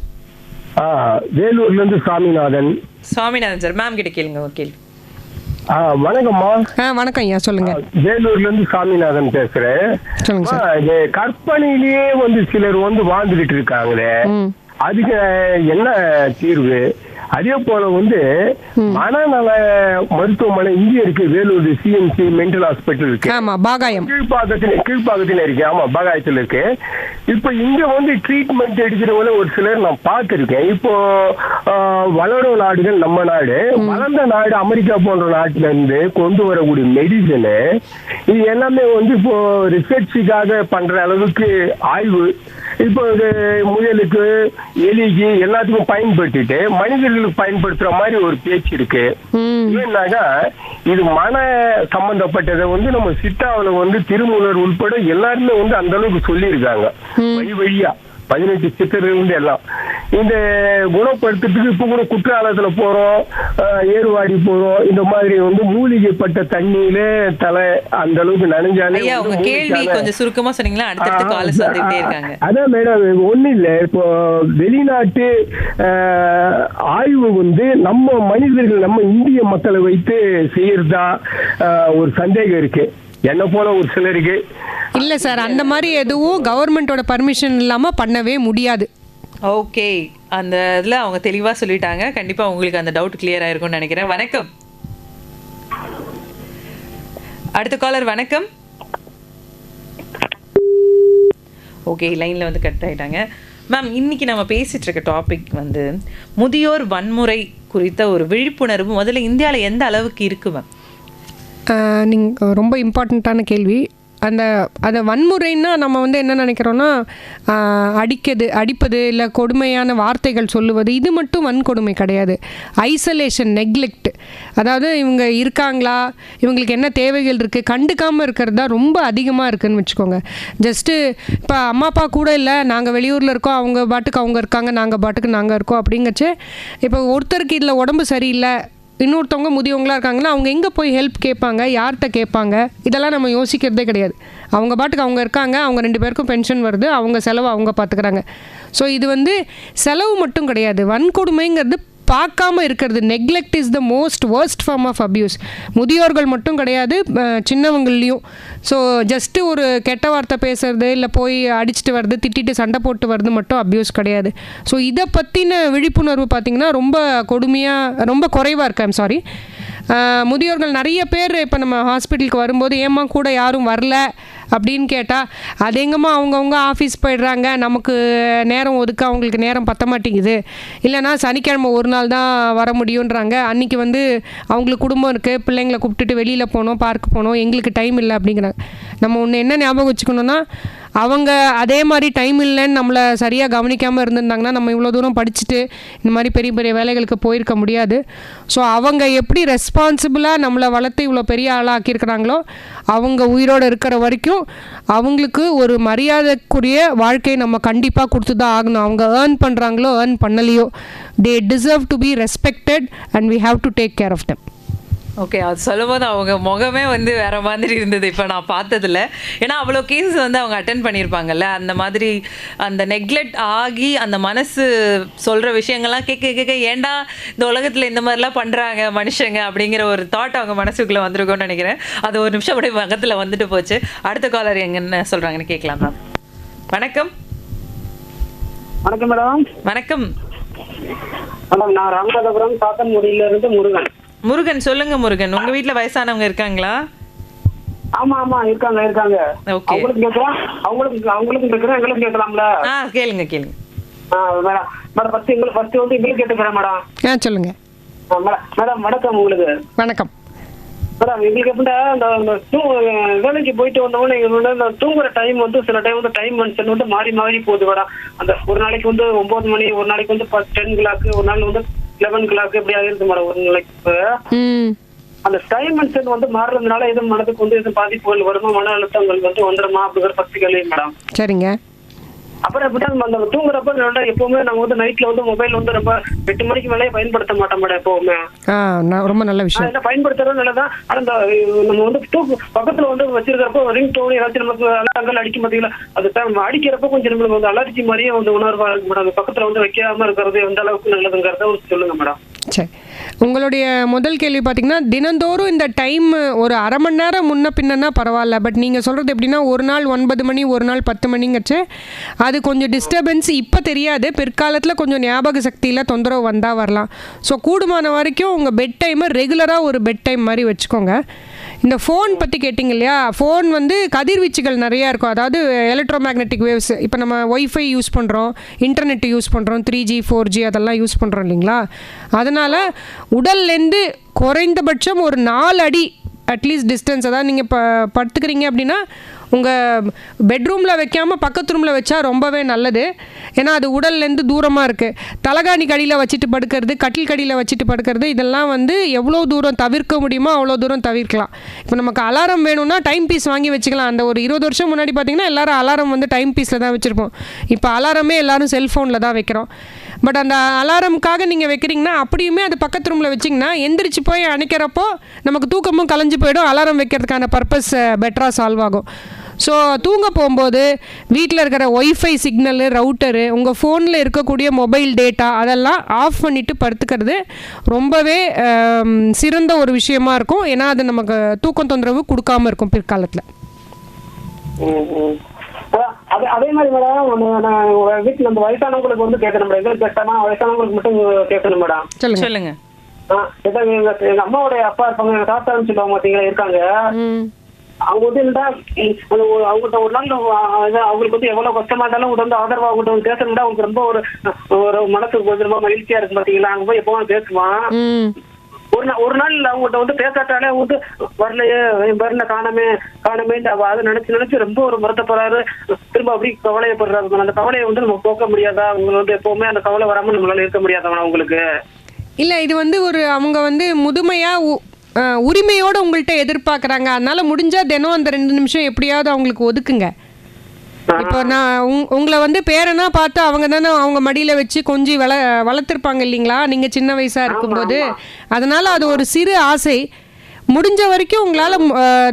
வேலூர்ல இருந்து சாமிநாதன். சுவாமிநாதன் சார், மேம் கிட்ட கேளுங்க ஒரு கேள்வி. வணக்கம்மா. வணக்கம் ஐயா, சொல்லுங்கள். வேலூர்ல இருந்து சாமிநாதன் பேசுறேன். சொல்லுங்க சார். கற்பனையிலேயே சிலர் வாழ்ந்துகிட்டு இருக்காங்களே, அதுக்கு என்ன தீர்வு? அதே போல மனநல மருத்துவமனை இங்கே இருக்கு, வேலூர் சிஎம்சி மென்டல் ஹாஸ்பிட்டல் இருக்கு. ஆமா, பாகாயம் கீழ்பாக்கத்துல இருக்கு. ஆமா, பாகாயத்துல இருக்கு. இப்ப இங்க ட்ரீட்மெண்ட் எடுக்கிறவங்கள ஒரு சிலர் நான் பார்த்திருக்கேன். இப்போ வளரும் நாடுகள் நம்ம நாடு, வளர்ந்த நாடு அமெரிக்கா போன்ற நாட்டுல இருந்து கொண்டு வரக்கூடிய மெடிசனு இது எல்லாமே இப்போ ரிசர்ச்சுக்காக பண்ற அளவுக்கு ஆய்வு இப்போ முயலுக்கு எலிக்கு எல்லாத்துக்கும் பயன்படுத்திட்டு மனிதர்களுக்கு பயன்படுத்துற மாதிரி ஒரு பேச்சு இருக்கு. ஏன்னாக்கா இது மன சம்பந்தப்பட்டதை நம்ம சித்தாவில திருமூலர் உள்பட எல்லாருமே அந்த அளவுக்கு சொல்லியிருக்காங்க. வழியா 18 சித்தர்கள் எல்லாம் இந்த குணப்படுத்துறதுக்கு இப்ப கூட குற்றாலத்துல போறோம், ஏறுவாடி போறோம். இந்த மாதிரி மூலிகைப்பட்ட தண்ணியில தலை அந்த அளவுக்கு நனைஞ்சாலே. உங்க கேள்வி கொஞ்சம் சுருக்கமா சொன்னீங்களா? அடுத்தடுத்து கால்ஸ் வந்துட்டே இருக்காங்க. அதான் மேடம், ஒண்ணு இல்ல, இப்போ வெளிநாட்டு ஆய்வு நம்ம மனிதர்கள் நம்ம இந்திய மக்களை வைத்து செய்யறதா ஒரு சந்தேகம் இருக்கு என்ன போல ஒரு சிலருக்கு. இல்ல சார், அந்த மாதிரி எதுவும் கவர்மெண்டோட பர்மிஷன் இல்லாம பண்ணவே முடியாது. ஓகே, அந்த இதுல அவங்க தெளிவா சொல்லிட்டாங்க. கண்டிப்பா உங்களுக்கு அந்த டவுட் கிளியர் ஆயிருக்கும்னு நினைக்கிறேன். வணக்கம். அடுத்த காலர். வணக்கம். ஓகே, லைன்ல கட் ஆயிட்டாங்க. மேம், இன்னைக்கு நம்ம பேசிட்டு இருக்க டாபிக் முதியோர் வன்முறை குறித்த ஒரு விழிப்புணர்வு முதல்ல இந்தியாவில் எந்த அளவுக்கு இருக்கு மேம்? நீங்கள் ரொம்ப இம்பார்ட்டண்ட்டான கேள்வி. அந்த வன்முறைன்னா நம்ம என்ன நினைக்கிறோன்னா, அடிப்பது இல்லை கொடுமையான வார்த்தைகள் சொல்லுவது, இது மட்டும் வன்கொடுமை கிடையாது. ஐசோலேஷன், நெக்லெக்ட், அதாவது இவங்க இருக்காங்களா, இவங்களுக்கு என்ன தேவைகள் இருக்குது, கண்டுக்காமல் இருக்கிறது தான் ரொம்ப அதிகமாக இருக்குதுன்னு வச்சுக்கோங்க. ஜஸ்ட்டு இப்போ அம்மா அப்பா கூட இல்லை, நாங்கள் வெளியூரில் இருக்கோம், அவங்க பாட்டுக்கு அவங்க இருக்காங்க, நாங்கள் பாட்டுக்கு நாங்கள் இருக்கோம் அப்படிங்கச்சு. இப்போ ஒருத்தருக்கு இதில் உடம்பு சரியில்லை, இன்னொருத்தவங்க முதியவங்களாக இருக்காங்கன்னா அவங்க எங்கே போய் ஹெல்ப் கேட்பாங்க, யார்கிட்ட கேட்பாங்க, இதெல்லாம் நம்ம யோசிக்கிறதே கிடையாது. அவங்க பாட்டுக்கு அவங்க இருக்காங்க, அவங்க 2 பேருக்கும் பென்ஷன் வருது, அவங்க செலவு அவங்க பார்த்துக்கிறாங்க. ஸோ இது செலவு மட்டும் கிடையாது, வன்கொடுமைங்கிறது பார்க்காம இருக்கிறது. Neglect is the most worst form of abuse. முதியோர்கள் மட்டும் கிடையாது, சின்னவங்கள்லேயும். ஸோ ஜஸ்ட்டு ஒரு கெட்ட வார்த்தை பேசுறது, இல்லை போய் அடிச்சுட்டு வருது, திட்டிட்டு சண்டை போட்டு வருது மட்டும் அப்யூஸ் கிடையாது. ஸோ இதை பற்றின விழிப்புணர்வு பார்த்திங்கன்னா ரொம்ப கொடுமையாக, ரொம்ப குறைவாக இருக்கு. I'm sorry. முதியோர்கள் நிறைய பேர் இப்போ நம்ம ஹாஸ்பிட்டலுக்கு வரும்போது ஏம்மா கூட யாரும் வரல அப்படின்னு கேட்டால், அது எங்கம்மா அவங்கவுங்க ஆஃபீஸ் போயிடுறாங்க, நமக்கு நேரம் ஒதுக்க அவங்களுக்கு நேரம் பற்ற மாட்டேங்குது, இல்லைனா சனிக்கிழமை ஒரு நாள் தான் வர முடியுன்றாங்க, அன்றைக்கி அவங்களுக்கு குடும்பம் இருக்குது, பிள்ளைங்களை கூப்பிட்டுட்டு வெளியில் போகணும், பார்க்கு போகணும், எங்களுக்கு டைம் இல்லை அப்படிங்கிறாங்க. நம்ம ஒன்று என்ன ஞாபகம் வச்சுக்கணுன்னா, அவங்க அதே மாதிரி டைம் இல்லைன்னு நம்மளை சரியாக கவனிக்காமல் இருந்திருந்தாங்கன்னா நம்ம இவ்வளோ தூரம் படிச்சுட்டு இந்த மாதிரி பெரிய பெரிய வேலைகளுக்கு போயிருக்க முடியாது. ஸோ அவங்க எப்படி ரெஸ்பான்சிபிளாக நம்மளை வளர்த்து இவ்வளோ பெரிய ஆளாக ஆக்கியிருக்கிறாங்களோ, அவங்க உயிரோடு இருக்கிற வரைக்கும் அவங்களுக்கு ஒரு மரியாதைக்குரிய வாழ்க்கையை நம்ம கண்டிப்பாயாக கொடுத்து தான் ஆகணும். அவங்க ஏர்ன் பண்ணுறாங்களோ earn பண்ணலையோ, they deserve to be respected and we have to take care of them. Okay, அது சொல்லும்போது அவங்க முகமே வேற மாதிரி இருந்தது இப்போ நான் பார்த்ததில்ல. ஏன்னா அவ்வளோ கேஸ் அவங்க அட்டென்ட் பண்ணியிருப்பாங்கல்ல, அந்த மாதிரி அந்த நெக்லெக்ட் ஆகி அந்த மனசு சொல்கிற விஷயங்கள்லாம் கேட்க கேட்க ஏன்டா இந்த உலகத்தில் இந்த மாதிரிலாம் பண்ணுறாங்க மனுஷங்க அப்படிங்கிற ஒரு தாட் அவங்க மனசுக்குள்ளே வந்திருக்கும்னு நினைக்கிறேன். அது ஒரு நிமிஷம் அப்படியே பக்கத்தில் வந்துட்டு போச்சு. அடுத்த காலர் எங்கன்னு சொல்கிறாங்கன்னு கேட்கலாம் மேம். வணக்கம். வணக்கம் மேடம். வணக்கம் மேடம், நான் ராமநாதபுரம் சாத்தன்குடியிலிருந்து முருகன். முருகன், சொல்லுங்க முருகன். உங்க வீட்ல வயசானவங்க இருக்காங்களா? ஆமா ஆமா இருக்காங்க. ஓகே, அவங்களுக்கு கேக்குறேன், அவங்களுக்கு கேக்குறேன், எங்களுக்கு கேட்கலாம்ல? கேளுங்க. மேடம் மேடம் ஃபர்ஸ்ட் வந்து எங்களுக்கு கேட்டுக்கிறேன் மேடம். சொல்லுங்க. மேடம் வணக்கம் உங்களுக்கு. வணக்கம் மேடம். எங்களுக்கு எப்படின்னா இந்த வேலைக்கு போயிட்டு வந்தவொடனே இந்த தூங்குற டைம் வந்து சில டைம் வந்து டைம் மென்ஷன் வந்து மாறி மாறி போகுது மேடம். அந்த ஒரு நாளைக்கு வந்து 9 மணி, ஒரு நாளைக்கு வந்து 10 கிளாக், ஒரு நாள் வந்து 11 கிளாக் இப்படி ஆகிருக்கு மேடம் ஒரு நாளைக்கு. அந்த டைம் மென்ஷன் வந்து மாறுறதுனால எதுவும் மனதுக்கு வந்து எதுவும் பாதிப்புகள் வருமா, மன அழுத்தங்கள் வந்து வந்துடுமா அப்படிங்கிற ஃபர்ஸ்ட் கேள்வி மேடம். சரிங்க. அப்புறம் எப்படின்னா அந்த தூங்குறப்ப எப்பவுமே நம்ம வந்து நைட்ல வந்து மொபைல் வந்து ரொம்ப 8 மணிக்கு மேலே பயன்படுத்த மாட்டோம் மேடம் எப்பவுமே. ரொம்ப நல்ல விஷயம். என்ன பயன்படுத்துறது நல்லதான். ஆனா இந்த நம்ம வந்து பக்கத்துல வந்து வச்சிருக்கிறப்போ ரிங் டோன் ஏதாச்சும் நமக்கு அலங்கள் அடிக்கும் பார்த்தீங்களா, அது அடிக்கிறப்ப கொஞ்சம் நம்மளுக்கு வந்து அலர்ஜி மாதிரியே வந்து உணர்வா இருக்கு மேடம். பக்கத்துல வந்து வைக்காம இருக்கிறது எந்த அளவுக்கு நல்லதுங்கிறத சொல்லுங்க மேடம். சரி, உங்களுடைய முதல் கேள்வி பார்த்தீங்கன்னா தினந்தோறும் இந்த டைம் ஒரு அரை மணி நேரம் முன்ன பின்னா பரவாயில்ல. பட் நீங்கள் சொல்கிறது எப்படின்னா ஒரு நாள் 9 மணி, ஒரு நாள் 10 மணிங்கச்சு அது கொஞ்சம் டிஸ்டர்பன்ஸ் இப்போ தெரியாது, பிற்காலத்தில் கொஞ்சம் ஞாபக சக்தியில் தொந்தரவு வந்தால் வரலாம். ஸோ கூடுமான வரைக்கும் உங்கள் பெட் டைமை ரெகுலராக ஒரு பெட் டைம் மாதிரி வச்சுக்கோங்க. இந்த ஃபோன் பற்றி கேட்டிங்க இல்லையா, ஃபோன் வந்து கதிர்வீச்சுகள் நிறையா இருக்கும். அதாவது எலக்ட்ரோ மேக்னெட்டிக் வேவ்ஸ். இப்போ நம்ம ஒய்ஃபை யூஸ் பண்ணுறோம், இன்டர்நெட் யூஸ் பண்ணுறோம், 3G 4G அதெல்லாம் யூஸ் பண்ணுறோம் இல்லைங்களா. அதனால் உடல்லேருந்து குறைந்தபட்சம் ஒரு 4 அடி அட்லீஸ்ட் டிஸ்டன்ஸ், அதாவது நீங்கள் இப்போ படுத்துக்கிறீங்க அப்படின்னா உங்கள் பெட்ரூமில் வைக்காமல் பக்கத்து ரூமில் வச்சா ரொம்பவே நல்லது. ஏன்னா அது உடல்லேருந்து தூரமாக இருக்குது. தலகாணி கடியில் வச்சுட்டு படுக்கிறது, கட்டில் கடியில் வச்சுட்டு படுக்கிறது, இதெல்லாம் வந்து எவ்வளோ தூரம் தவிர்க்க முடியுமோ அவ்வளோ தூரம் தவிர்க்கலாம். இப்போ நமக்கு அலாரம் வேணும்னா டைம் பீஸ் வாங்கி வச்சுக்கலாம். அந்த ஒரு 20 வருஷம் முன்னாடி பார்த்திங்கன்னா எல்லோரும் அலாரம் வந்து டைம் பீஸில் தான் வச்சுருப்போம். இப்போ அலாரமே எல்லோரும் செல்ஃபோனில் தான் வைக்கிறோம். பட் அந்த அலாரமுக்காக நீங்கள் வைக்கிறீங்கன்னா அப்படியுமே அது பக்கத்து ரூமில் வச்சிங்கன்னா எந்திரிச்சு போய் அணைக்கிறப்போ நமக்கு தூக்கமும் கலைஞ்சு போயிடும். அலாரம் வைக்கிறதுக்கான பர்பஸ் பெட்டராக சால்வ் ஆகும். ஸோ தூங்க போகும்போது வீட்டில் இருக்கிற ஒய்ஃபை சிக்னலு, ரவுட்டரு, உங்கள் ஃபோனில் இருக்கக்கூடிய மொபைல் டேட்டா அதெல்லாம் ஆஃப் பண்ணிவிட்டு படுத்துக்கிறது ரொம்பவே சிறந்த ஒரு விஷயமா இருக்கும். ஏன்னா அது நமக்கு தூக்கம் தொந்தரவு கொடுக்காமல் இருக்கும் பிற்காலத்தில். அதே மாதிரி மேடம் வீட்டுல நம்ம வயசானவங்களுக்கு வந்து கேட்கணும் மேடம். எங்களுக்கு கஷ்டமா வயசானவங்களுக்கு மட்டும் கேட்கணும் மேடம். சொல்லுங்க. எங்க அம்மாவோட அப்பா இருப்பாங்க, எங்க தாத்தான்னு சொல்லுவாங்க பாத்தீங்களா, இருக்காங்க. அவங்க வந்து என்னடா அவங்கள்ட்ட ஒரு நாள் அவங்களுக்கு வந்து எவ்வளவு கஷ்டமா இருந்தாலும் அவங்க வந்து ஆதரவா அவங்கள்ட்ட வந்து பேசணும்னா அவங்களுக்கு ரொம்ப ஒரு மனசுக்கு கொஞ்சம் ரொம்ப மகிழ்ச்சியா இருக்கு பாத்தீங்களா. அங்க போய் எப்பவும் பேசுவான். ஒரு நாள் அவங்கள்ட்ட வந்து பேசாட்டாலே வந்து வரலையே வரல காணமே அதை நினைச்சு ரொம்ப ஒரு வருத்தப்படுறாரு. திரும்ப அப்படி கவலையப்படுறாரு. அந்த கவலையை வந்து நம்ம போக்க முடியாதா? அவங்க வந்து எப்பவுமே அந்த கவலை வராம நம்மளால இருக்க முடியாதவனா அவங்களுக்கு? இல்லை, இது வந்து ஒரு அவங்க வந்து முதுமையாக உரிமையோடு உங்கள்கிட்ட எதிர்பார்க்குறாங்க. அதனால் முடிஞ்சால் தினம் அந்த 2 நிமிஷம் எப்படியாவது அவங்களுக்கு ஒதுக்குங்க. இப்போ நான் உங்களை வந்து பேரனா பார்த்து அவங்க தானே அவங்க மடியில் வச்சு கொஞ்சம் வளர்த்துருப்பாங்க இல்லைங்களா நீங்கள் சின்ன வயசாக இருக்கும்போது. அதனால் அது ஒரு சிறு ஆசை. முடிஞ்ச வரைக்கும் உங்களால்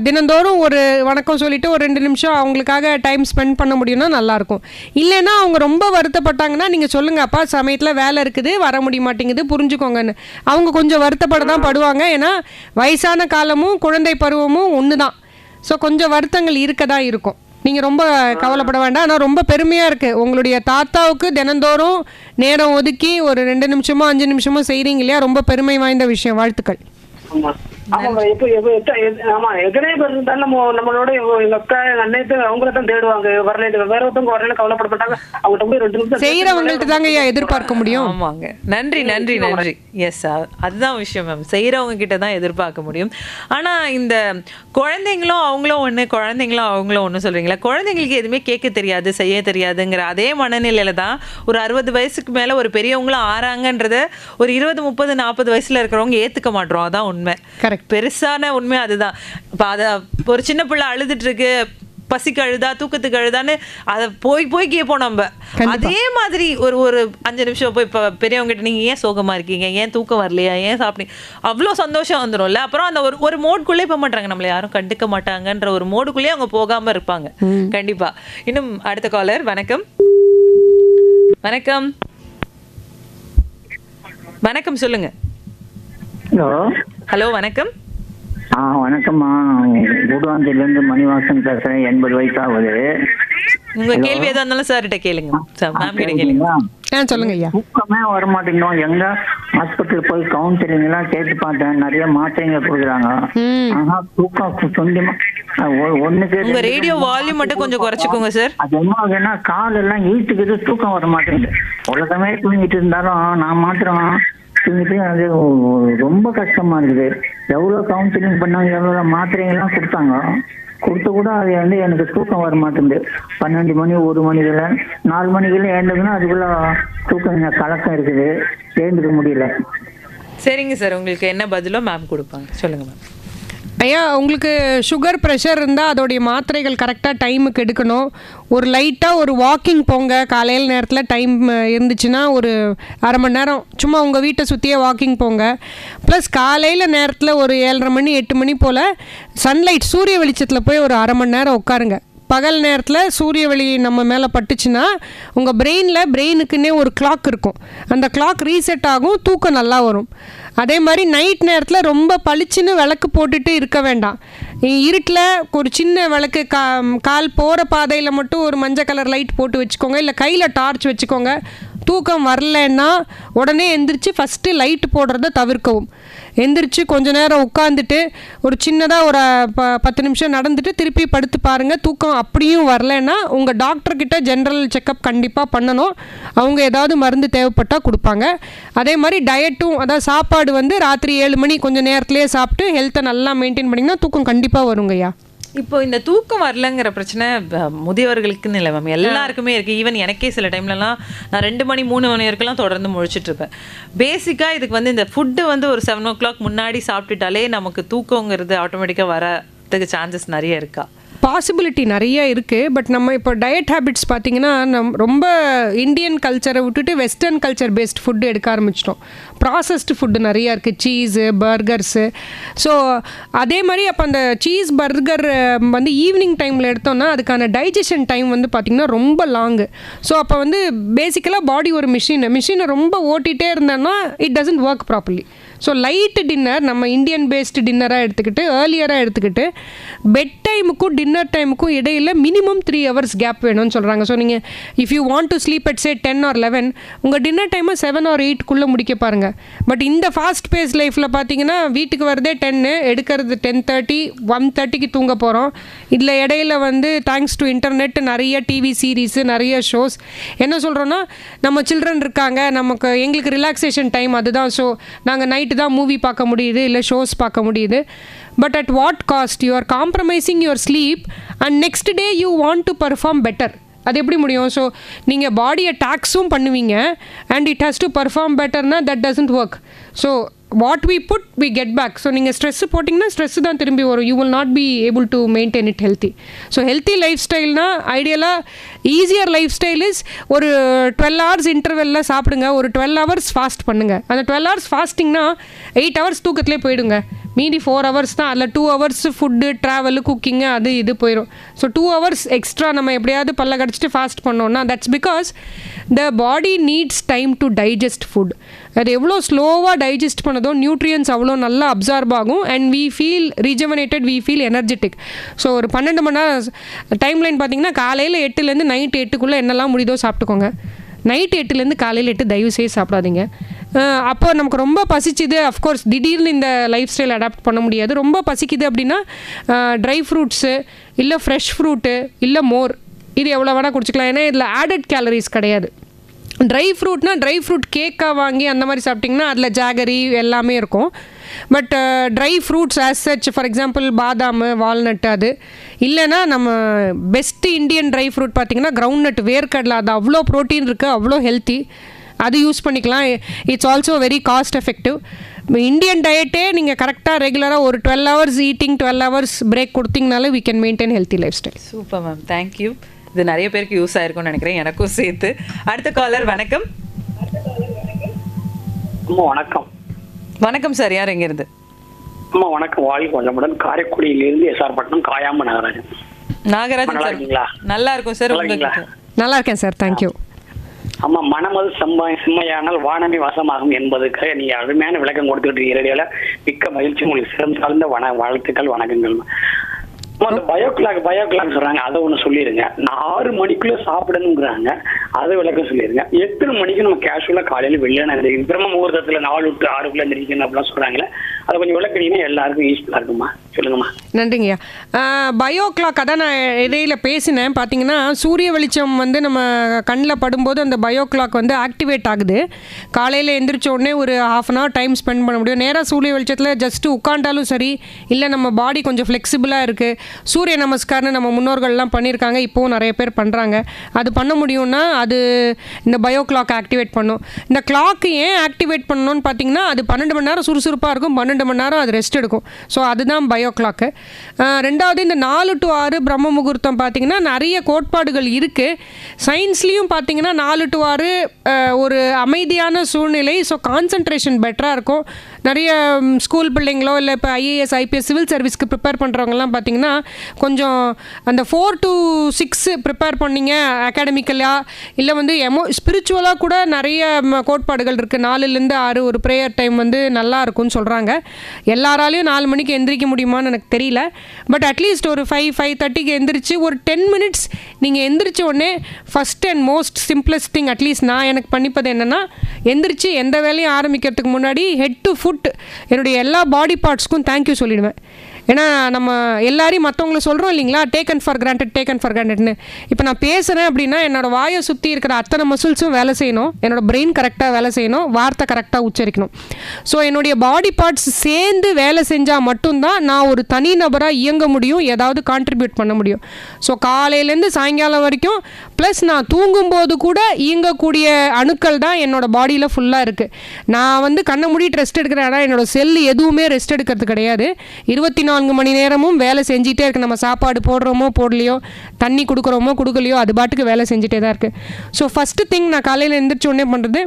தினந்தோறும் ஒரு வணக்கம் சொல்லிவிட்டு ஒரு 2 நிமிஷம் அவங்களுக்காக டைம் ஸ்பெண்ட் பண்ண முடியும்னா நல்லாயிருக்கும். இல்லைன்னா அவங்க ரொம்ப வருத்தப்பட்டாங்கன்னா நீங்கள் சொல்லுங்கள், அப்பா சமயத்தில் வேலை இருக்குது வர முடிய மாட்டேங்குது புரிஞ்சுக்கோங்கன்னு. அவங்க கொஞ்சம் வருத்தப்பட தான் படுவாங்க. ஏன்னா வயசான காலமும் குழந்தை பருவமும் ஒன்று தான். ஸோ கொஞ்சம் வருத்தங்கள் இருக்க தான் இருக்கும். நீங்கள் ரொம்ப கவலைப்பட வேண்டாம். ஆனால் ரொம்ப பெருமையாக இருக்குது, உங்களுடைய தாத்தாவுக்கு தினந்தோறும் நேரம் ஒதுக்கி ஒரு 2 நிமிஷமோ 5 நிமிஷமோ செய்கிறீங்க இல்லையா, ரொம்ப பெருமை வாய்ந்த விஷயம். வாழ்த்துக்கள். எத்தனை பேர் இருந்தாலும் நம்மளோட எங்க அக்கா அண்ணன் அவங்கள தான் தேடுவாங்க. வரல வேற ஒருத்தவங்க வரல கவலைப்பட மாட்டாங்க. அவங்க போய் 2 நிமிஷம் செய்யறவங்கள்ட்ட தாங்க எதிர்பார்க்க முடியும். ஆமாங்க, நன்றி. எஸ், அதுதான் விஷயம் மேம். செய்யறவங்க கிட்ட தான் எதிர்பார்க்க முடியும். ஆனா இந்த குழந்தைங்களும் அவங்களும் ஒண்ணு சொல்றீங்களா, குழந்தைங்களுக்கு எதுவுமே கேட்க தெரியாது, செய்ய தெரியாதுங்கிற அதே மனநிலையில தான் ஒரு 60 வயசுக்கு மேல ஒரு பெரியவங்களும் ஆறாங்கன்றத ஒரு 20, 30, 40 வயசுல இருக்கிறவங்க ஏத்துக்க மாட்டோம். அதான் உண்மை. பெருசான உண்மை அதுதான். இப்போ அதை ஒரு சின்ன பிள்ளை அழுதுட்டு இருக்கு, பசிக்கு அழுதா, தூக்கத்துக்கு அழுதான்னு அதை போய் கேட்போம் நம்ம. அதே மாதிரி ஒரு 5 நிமிஷம் போய் இப்போ பெரியவங்க கிட்ட நீங்கள் ஏன் சோகமாக இருக்கீங்க, ஏன் தூக்கம் வரலையா, ஏன் சாப்பிட்டீங்க, அவ்வளோ சந்தோஷம் வந்துடும்ல. அப்புறம் அந்த ஒரு மோடுக்குள்ளே போக மாட்டாங்க, நம்மளை யாரும் கண்டுக்க மாட்டாங்கன்ற ஒரு மோடுக்குள்ளேயே அவங்க போகாமல் இருப்பாங்க. கண்டிப்பா. இன்னும் அடுத்த காலர். வணக்கம். சொல்லுங்க. ஹலோ, வணக்கம். வணக்கம்மா, கூடுவாஞ்சேரியிலேருந்து மணிவாசன் பேசுறேன். 80 வயசு ஆகுது. உங்க கேள்வி எதா இருந்தாலும் சார்கிட்ட கேளுங்க, மேம் கிட்ட கேளுங்க. சொல்லுங்க ஐயா. தூக்கமே வர மாட்டேங்கிறோம். எங்க ஹாஸ்பிட்டல் போய் கவுன்சிலிங் எல்லாம் கேட்டு பார்த்தேன், நிறைய மாத்திரைங்க கொடுக்குறாங்க. ஆனா தூக்கம் கொஞ்சமா ஒண்ணுக்கு உங்க ரேடியோ வால்யூம் மட்டும் கொஞ்சம் குறைச்சிக்கோங்க சார். அது என்ன ஆகுதுன்னா கால் எல்லாம் இழுத்துக்கிட்டு தூக்கம் வர மாட்டேங்குது. உலகமே தூங்கிட்டு இருந்தாலும் நான் மாத்திரம் தூங்கிட்டு அது ரொம்ப கஷ்டமா இருக்குது. எவ்வளவு கவுன்சிலிங் பண்ணாங்க, எவ்வளவு மாத்திரைங்கெல்லாம் கொடுத்தாங்க, கொடுத்து கூட அது வந்து எனக்கு தூக்கம் வர மாட்டேங்குது. 12 மணி 1 மணிக்குள்ள 4 மணிக்குள்ள எழுந்ததுன்னா அதுக்குள்ள தூக்கம் கலக்கம் இருக்குது, எழுந்துக்க முடியல. சரிங்க சார், உங்களுக்கு என்ன பதிலோ மேம் கொடுப்பாங்க, சொல்லுங்க மேம். ஐயா, உங்களுக்கு சுகர் ப்ரெஷர் இருந்தால் அதோடைய மாத்திரைகள் கரெக்டாக டைமுக்கு எடுக்கணும். ஒரு லைட்டாக ஒரு வாக்கிங் போங்க, காலையில் நேரத்தில் டைம் இருந்துச்சுன்னா ஒரு அரை மணி நேரம் சும்மா உங்கள் வீட்டை சுற்றியே வாக்கிங் போங்க. ப்ளஸ் காலையில் நேரத்தில் ஒரு 7:30 மணி 8 மணி போல் சன்லைட் சூரிய வெளிச்சத்தில் போய் ஒரு அரை மணி நேரம் உட்காருங்க. பகல் நேரத்தில் சூரிய வெளி நம்ம மேலே பட்டுச்சுன்னா உங்கள் பிரெயினுக்குன்னே ஒரு கிளாக் இருக்கும், அந்த கிளாக் ரீசெட் ஆகும், தூக்கம் நல்லா வரும். அதே மாதிரி நைட் நேரத்தில் ரொம்ப பளிச்சுன்னு விளக்கு போட்டுட்டு இருக்க வேண்டாம். இருட்டில் ஒரு சின்ன விளக்கு கால் போகிற பாதையில் மட்டும் ஒரு மஞ்சள் கலர் லைட் போட்டு வச்சுக்கோங்க, இல்லை கையில் டார்ச் வச்சுக்கோங்க. தூக்கம் வரலன்னா உடனே எந்திரிச்சு ஃபஸ்ட்டு லைட்டு போடுறத தவிர்க்கவும். எந்திரிச்சு கொஞ்ச நேரம் உட்காந்துட்டு ஒரு சின்னதாக ஒரு 10 நிமிஷம் நடந்துட்டு திருப்பி படுத்து பாருங்கள். தூக்கம் அப்படியும் வரலன்னா உங்கள் டாக்டர்கிட்ட ஜென்ரல் செக்கப் கண்டிப்பாக பண்ணணும். அவங்க ஏதாவது மருந்து தேவைப்பட்டால் கொடுப்பாங்க. அதே மாதிரி டயட்டும், அதாவது சாப்பாடு வந்து ராத்திரி 7 மணி கொஞ்சம் நேரத்துலேயே சாப்பிட்டு ஹெல்த்தை நல்லா மெயின்டைன் பண்ணிங்கன்னா தூக்கம் கண்டிப்பாக வருங்கய்யா. இப்போ இந்த தூக்கம் வரலங்கிற பிரச்சனை முதியவர்களுக்குன்னு இல்லை மேம், எல்லாருக்குமே இருக்குது. ஈவன் எனக்கே சில டைம்லலாம் நான் 2 மணி 3 மணி வரைக்கும்லாம் தொடர்ந்து முழிச்சிட்ருப்பேன். பேசிக்காக இதுக்கு வந்து இந்த ஃபுட்டு வந்து ஒரு 7 o'clock முன்னாடி சாப்பிட்டுட்டாலே நமக்கு தூக்கங்கிறது ஆட்டோமேட்டிக்காக வரதுக்கு சான்சஸ் நிறைய இருக்கா? பாசிபிலிட்டி நிறைய இருக்குது. பட் நம்ம இப்போ டயட் ஹேபிட்ஸ் பார்த்திங்கன்னா ரொம்ப இந்தியன் கல்ச்சரை விட்டுட்டு வெஸ்டர்ன் கல்ச்சர் பேஸ்ட் ஃபுட்டு எடுக்க ஆரம்பிச்சிட்டோம். ப்ராசஸ்டு ஃபுட்டு நிறையா இருக்குது, சீஸு, பர்கர்ஸு. ஸோ அதே மாதிரி அப்போ அந்த சீஸ் பர்கர் வந்து ஈவினிங் டைமில் எடுத்தோம்னா அதுக்கான டைஜஷன் டைம் வந்து பார்த்திங்கன்னா ரொம்ப லாங்கு. ஸோ அப்போ வந்து பேசிக்கலாக பாடி ஒரு மிஷினை ரொம்ப ஓட்டிகிட்டே இருந்தோன்னா it doesn't work properly. So light dinner நம்ம இந்தியன் பேஸ்டு டின்னராக எடுத்துக்கிட்டு ஏர்லியராக எடுத்துக்கிட்டு பெட் டைமுக்கும் டின்னர் டைமுக்கும் இடையில் மினிமம் 3 hours கேப் வேணும்னு சொல்கிறாங்க. ஸோ நீங்கள் if you want to sleep at say 10 or 11 உங்கள் டின்னர் டைமை 7 or 8 முடிக்க பாருங்கள். பட் இந்த ஃபாஸ்ட் பேஸ் லைஃப்பில் பார்த்தீங்கன்னா வீட்டுக்கு வரதே 10, எடுக்கிறது 10:30 1:30க்கு தூங்க போகிறோம். இதில் இடையில வந்து தேங்க்ஸ் டு இன்டர்நெட் நிறைய டிவி சீரீஸு, நிறைய ஷோஸ். என்ன சொல்கிறோன்னா நம்ம சில்ட்ரன் இருக்காங்க, எங்களுக்கு ரிலாக்ஸேஷன் டைம் அதுதான். ஸோ நாங்கள் நைட்டு தான் மூவி பார்க்க முடியுது, இல்லை ஷோஸ் பார்க்க முடியுது. But at what cost? You are compromising your sleep and next day you want to perform better. அது எப்படி முடியும்? ஸோ நீங்கள் பாடியை டாக்ஸும் பண்ணுவீங்க and it has to perform பெட்டர்னா that doesn't work. So what we put we get back. So நீங்கள் ஸ்ட்ரெஸ்ஸு போட்டிங்கன்னா ஸ்ட்ரெஸ்ஸு தான் திரும்பி வரும். You will not be able to maintain it healthy. So healthy life ஸ்டைல்னால் ஐடியலாக ஈஸியர் லைஃப் ஸ்டைல் இஸ் ஒரு 12 hours இன்டர்வெல்லில் சாப்பிடுங்க, ஒரு 12 hours ஃபாஸ்ட் பண்ணுங்கள். அந்த 12 hours ஃபாஸ்டிங்னா 8 hours தூக்கத்திலே போயிடுங்க, மீதி 4 hours தான். அதில் 2 hours ஃபுட்டு, ட்ராவலு, குக்கிங்கு அது இது போயிடும். ஸோ 2 hours எக்ஸ்ட்ரா நம்ம எப்படியாவது பல்ல கடிச்சிட்டு ஃபாஸ்ட் பண்ணோன்னா that's because the body needs time to digest food. அது எவ்வளோ ஸ்லோவாக டைஜஸ்ட் பண்ணதோ நியூட்ரியன்ஸ் அவ்வளோ நல்லா அப்சார்ப் ஆகும் and we feel rejuvenated, we feel energetic. So ஒரு 12 மணி நேரம் டைம் லைன் பார்த்தீங்கன்னா காலையில் 8லேருந்து நைட்டு 8க்குள்ளே என்னெல்லாம் முடியுதோ சாப்பிட்டுக்கோங்க. நைட்டு 8லேருந்து காலையில் 8 தயவு செய்து சாப்பிடாதீங்க. அப்போ நமக்கு ரொம்ப பசிச்சுது, அஃப்கோர்ஸ் திடீர்னு இந்த லைஃப் ஸ்டைல் அடாப்ட் பண்ண முடியாது. ரொம்ப பசிக்குது அப்படின்னா ட்ரை ஃப்ரூட்ஸு, இல்லை ஃப்ரெஷ் ஃப்ரூட்டு, இல்லை மோர், இது எவ்வளோ வேணால் குடிச்சிக்கலாம். ஏன்னா இதில் ஆடட் கேலரிஸ் கிடையாது. ட்ரை ஃப்ரூட்னா ட்ரை ஃப்ரூட் கேக்காக வாங்கி அந்த மாதிரி சாப்பிட்டிங்கன்னா அதில் ஜாகரி எல்லாமே இருக்கும். But dry fruits as such, for example பாதாம், வால்நட், அது இல்லைன்னா நம்ம பெஸ்ட்டு இந்தியன் ட்ரை ஃப்ரூட் பார்த்திங்கன்னா கிரவுண்ட்நட், வேர்க்கடலை. அது அவ்வளோ ப்ரோட்டீன் இருக்குது, அவ்வளோ ஹெல்த்தி, அது யூஸ் பண்ணிக்கலாம். It's also very cost effective. Indian டயட்டே நீங்கள் கரெக்டாக ரெகுலராக ஒரு 12 hours ஈட்டிங், 12 hours பிரேக் கொடுத்தீங்கனாலே we can maintain healthy lifestyle. Super ma'am, thank you. இது நிறைய பேருக்கு யூஸ் ஆயிருக்கும்னு நினைக்கிறேன், எனக்கும் சேர்த்து. அடுத்த காலர், வணக்கம். அம்மா வணக்கம். வணக்கம் சார், யார் எங்கேருந்து? அம்மா வணக்கம், வாழ்க்கை வளமுடன். காரைக்குடியிலிருந்து எஸ்ஆர் பட்டணம் காயாம நாகராஜன். நாகராஜன் நல்லா சார் இருக்கீங்களா? நல்லா இருக்கும் சார். உங்களுக்கு நல்லா இருக்கேன் சார், தேங்க்யூ. அம்மா, மனமது செம்மையானால் வானமே வாசமாகும் என்பதுக்கு நீங்க அருமையான விளக்கம் கொடுத்துட்டு ரேடியோல மிக்க மகிழ்ச்சி. உங்களுக்கு சிறம் சார்ந்த வாழ்த்துக்கள், வணக்கங்கள். அந்த பயோக்ளாக் சொல்றாங்க, அதை ஒண்ணு சொல்லிருங்க. 6 மணிக்குள்ள சாப்பிடணுங்கிறாங்க. அது விளக்கம் சொல்லிருங்க. எத்தனை மணிக்கு நம்ம கேஷுவலா காலையில வெளியே எந்திரிக்கணும்? பிரம்ம முகூர்த்தத்துல 4 to 6 எந்திரிக்கணும் அப்படிலாம் சொல்றாங்களே, அதை கொஞ்சம் விளக்குனீங்கன்னா எல்லாருக்கும் யூஸ்ஃபுல்லா இருக்குமா? சொல்லுங்கம்மா. நன்றிங்கய்யா. பயோ கிளாக் அதான் நான் இடையில பேசினேன். பார்த்தீங்கன்னா சூரிய வெளிச்சம் வந்து நம்ம கண்ணில் படும்போது அந்த பயோ கிளாக் வந்து ஆக்டிவேட் ஆகுது. காலையில் எந்திரிச்ச உடனே ஒரு 1/2 hour டைம் ஸ்பெண்ட் பண்ண முடியும். நேராக சூரிய வெளிச்சத்தில் ஜஸ்ட்டு உட்காண்டாலும் சரி, இல்லை நம்ம பாடி கொஞ்சம் ஃப்ளெக்சிபிளாக இருக்குது. சூரிய நமஸ்கார்னு நம்ம முன்னோர்கள்லாம் பண்ணியிருக்காங்க, இப்போவும் நிறைய பேர் பண்ணுறாங்க. அது பண்ண முடியும்னா அது இந்த பயோ கிளாக் ஆக்டிவேட் பண்ணும். இந்த கிளாக்கு ஏன் ஆக்டிவேட் பண்ணணும்னு பார்த்தீங்கன்னா, அது 12 மணி நேரம் சுறுசுறுப்பாக இருக்கும், 12 மணி நேரம் அது ரெஸ்ட் எடுக்கும். ஸோ அதுதான் பயோ கிளாக்கு. ரெண்டாவது இந்த 4 to 6 பிரம்ம முகூர்த்தம் பார்த்தீங்கன்னா நிறைய கோட்பாடுகள் இருக்குது. சயின்ஸ்லேயும் பார்த்தீங்கன்னா 4 to 6 ஒரு அமைதியான சூழ்நிலை. ஸோ கான்சன்ட்ரேஷன் பெட்டராக இருக்கும். நிறைய ஸ்கூல் பிள்ளைங்களோ இல்லை இப்போ ஐஏஎஸ் ஐபிஎஸ் சிவில் சர்வீஸ்க்கு ப்ரிப்பேர் பண்ணுறவங்கலாம் பார்த்தீங்கன்னா கொஞ்சம் அந்த 4 to 6 ப்ரிப்பேர் பண்ணிங்க அகாடமிக்கலாக, இல்லை வந்து ஸ்பிரிச்சுவலாக கூட நிறைய கோட்பாடுகள் இருக்குது. 4லேருந்து 6 ஒரு ப்ரேயர் டைம் வந்து நல்லா இருக்கும்னு சொல்கிறாங்க. எல்லாராலையும் 4 மணிக்கு எந்திரிக்க முடியுமான்னு எனக்கு தெரியல. பட் அட்லீஸ்ட் ஒரு 5-5:30க்கு எந்திரிச்சு ஒரு 10 minutes நீங்கள் எந்திரிச்ச உடனே first and most simplest thing at least நான் எனக்கு பண்ணிப்பது என்னென்னா, எந்திரிச்சு எந்த வேலையும் ஆரம்பிக்கிறதுக்கு முன்னாடி ஹெட் டு ஃபுட் என்னுடைய எல்லா பாடி பார்ட்ஸ்க்கும் தேங்க்யூ சொல்லிடுவேன். ஏன்னா நம்ம எல்லாரையும் மற்றவங்கள சொல்கிறோம் இல்லைங்களா, டேக்கன் ஃபார் கிராண்டட்னு. இப்போ நான் பேசுகிறேன் அப்படின்னா என்னோடய வாயை சுற்றி இருக்கிற அத்தனை மசில்ஸும் வேலை செய்யணும், என்னோடய பிரெயின் கரெக்டாக வேலை செய்யணும், வார்த்தை கரெக்டாக உச்சரிக்கணும். ஸோ என்னுடைய பாடி பார்ட்ஸ் சேர்ந்து வேலை செஞ்சால் மட்டும்தான் நான் ஒரு தனி நபராக இயங்க முடியும், ஏதாவது கான்ட்ரிபியூட் பண்ண முடியும். ஸோ காலையிலேருந்து சாயங்காலம் வரைக்கும் ப்ளஸ் நான் தூங்கும்போது கூட இயங்கக்கூடிய அணுக்கள் தான் என்னோடய பாடியில் ஃபுல்லாக இருக்குது. நான் வந்து கண்ணை மூடிட்டு ரெஸ்ட் எடுக்கிறேன், ஆனால் என்னோடய செல் எதுவுமே ரெஸ்ட் எடுக்கிறது கிடையாது. 24 மணி நேரமும் வேலை செஞ்சிட்டே இருக்குது. நம்ம சாப்பாடு போடுறோமோ போடலையோ, தண்ணி கொடுக்குறோமோ கொடுக்கலையோ, அது பாட்டுக்கு வேலை செஞ்சுட்டே தான் இருக்குது. ஸோ ஃபஸ்ட்டு திங் நான் காலையில் எழுந்திரிச்ச உடனே பண்ணுறது,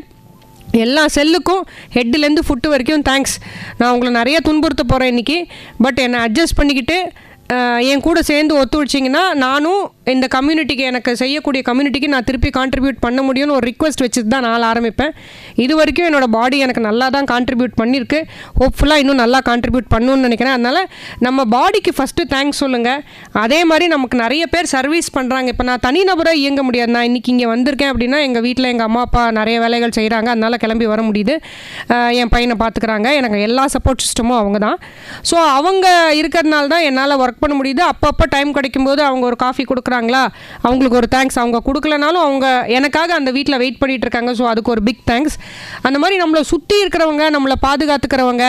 எல்லா செல்லுக்கும் ஹெட்டுலேருந்து ஃபுட்டு வரைக்கும் தேங்க்ஸ். நான் உங்களை நிறைய துன்புறுத்த போகிறேன் இன்றைக்கி, பட் என்னை அட்ஜஸ்ட் பண்ணிக்கிட்டு என் கூட சேர்ந்து ஒத்துழைச்சிங்கன்னா நானும் இந்த கம்யூனிட்டிக்கு, எனக்கு செய்யக்கூடிய கம்யூனிட்டிக்கு நான் திருப்பி கான்ட்ரிபியூட் பண்ண முடியும்னு ஒரு ரிக்வெஸ்ட் வச்சுட்டு தான் நான் ஆரம்பிப்பேன். இது வரைக்கும் என்னோடய பாடி எனக்கு நல்லா தான் கான்ட்ரிபியூட் பண்ணியிருக்கு. ஹோப்ஃபுல்லாக இன்னும் நல்லா கான்ட்ரிபியூட் பண்ணணும்னு நினைக்கிறேன். அதனால் நம்ம பாடிக்கு ஃபஸ்ட்டு தேங்க்ஸ் சொல்லுங்கள். அதே மாதிரி நமக்கு நிறைய பேர் சர்வீஸ் பண்ணுறாங்க. இப்போ நான் தனிநபராக இயங்க முடியாது. நான் இன்றைக்கி இங்கே வந்திருக்கேன் அப்படின்னா எங்கள் வீட்டில் எங்கள் அம்மா அப்பா நிறைய வேலைகள் செய்கிறாங்க, அதனால் கிளம்பி வர முடியுது. என் பையனை பார்த்துக்கிறாங்க, எனக்கு எல்லா சப்போர்ட் சிஸ்டமும் அவங்க தான். ஸோ அவங்க இருக்கிறதுனால தான் என்னால் ஒர்க் பண்ண முடியுது. அப்பப்போ டைம் கிடைக்கும்போது அவங்க ஒரு காஃபி கொடுக்குறாங்களா, அவங்களுக்கு ஒரு தேங்க்ஸ். அவங்க கொடுக்கலனாலும் அவங்க எனக்காக அந்த வீட்டில் வெயிட் பண்ணிகிட்டு இருக்காங்க. ஸோ அதுக்கு ஒரு பிக் தேங்க்ஸ். அந்த மாதிரி நம்மளை சுற்றி இருக்கிறவங்க, நம்மளை பாதுகாத்துக்கிறவங்க,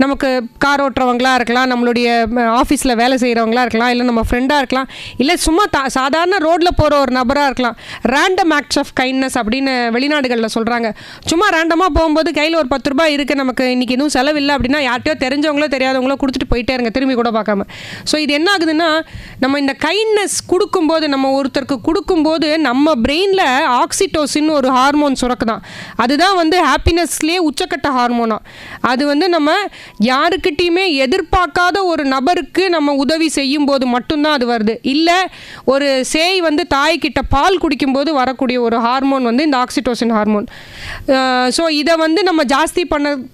நமக்கு கார் ஓட்டுறவங்களாக இருக்கலாம், நம்மளுடைய ஆஃபீஸில் வேலை செய்கிறவங்களா இருக்கலாம், இல்லை நம்ம ஃப்ரெண்டாக இருக்கலாம், இல்லை சும்மா சாதாரண ரோட்டில் போகிற ஒரு நபராக இருக்கலாம். ரேண்டம் ஆக்ட்ஸ் ஆஃப் கைண்ட்னஸ் அப்படின்னு வெளிநாடுகளில் சொல்கிறாங்க. சும்மா ரேண்டமாக போகும்போது கையில் ஒரு 10 ரூபாய் இருக்குது, நமக்கு இன்றைக்கி எதுவும் செலவில்லை அப்படின்னா யார்ட்டையோ தெரிஞ்சவங்களோ தெரியாதவங்களோ கொடுத்துட்டு போயிட்டே இருங்க, திரும்பி கூட பார்க்காம. ஸோ இது என்ன ஆகுதுன்னா, நம்ம இந்த கைண்ட்னஸ் கொடுக்கும்போது, நம்ம ஒருத்தருக்கு கொடுக்கும்போது நம்ம பிரெயினில் ஆக்சிடோசின் ஒரு ஹார்மோன் சுரக்குதான். அதுதான் வந்து ஹாப்பினஸ்லேயே உச்சக்கட்ட ஹார்மோனா. அது வந்து நம்ம யாருக்கிட்டையுமே எதிர்பார்க்காத ஒரு நபருக்கு நம்ம உதவி செய்யும் போது மட்டும்தான் அது வருது. இல்லை ஒரு சேய் வந்து தாய்கிட்ட பால் குடிக்கும்போது வரக்கூடிய ஒரு ஹார்மோன் வந்து இந்த ஆக்சிடோசின் ஹார்மோன். ஸோ இதை வந்து நம்ம ஜாஸ்தி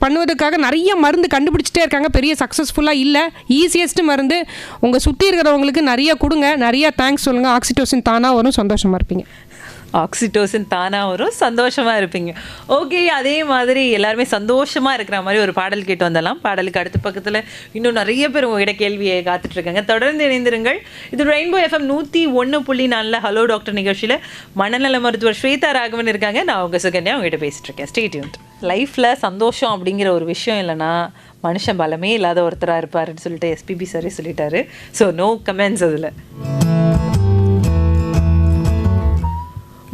பண்ணுவதற்காக நிறைய மருந்து கண்டுபிடிச்சிட்டே இருக்காங்க. பெரிய சக்ஸஸ்ஃபுல்லாக இல்லை. ஈஸியஸ்ட் மருந்து உங்கள் சுற்றி இருக்கிறவங்களுக்கு நிறைய கொடுங்க, நிறைய தேங்க்ஸ் சொல்லுங்கள். ஆக்சிடோசின் தானாக வரும், சந்தோஷமாக இருப்பீங்க. ஆக்சிடோசின் தானாக வரும், சந்தோஷமாக இருப்பீங்க. ஓகே, அதே மாதிரி எல்லாருமே சந்தோஷமாக இருக்கிற மாதிரி ஒரு பாடல் கேட்டு வந்தலாம். பாடலுக்கு அடுத்த பக்கத்தில் இன்னும் நிறைய பேர் உங்ககிட்ட கேள்வியை காத்துட்ருக்காங்க. தொடர்ந்து இணைந்திருங்கள். இது ரெயின்போ எஃப்எம் 101.4 ஹலோ டாக்டர் நிகழ்ச்சியில் மனநல மருத்துவர் ஸ்வேதா ராகவன் இருக்காங்க. நான் உங்கள் சுகன்யா உங்ககிட்ட பேசிட்டு இருக்கேன். Stay tuned. லைஃப்பில் சந்தோஷம் அப்படிங்கிற ஒரு விஷயம் இல்லைன்னா மனுஷன் பலமே இல்லாத ஒருத்தராக இருப்பாருன்னு சொல்லிட்டு எஸ்பிபி சாரே சொல்லிட்டாரு. So no comments. அதில்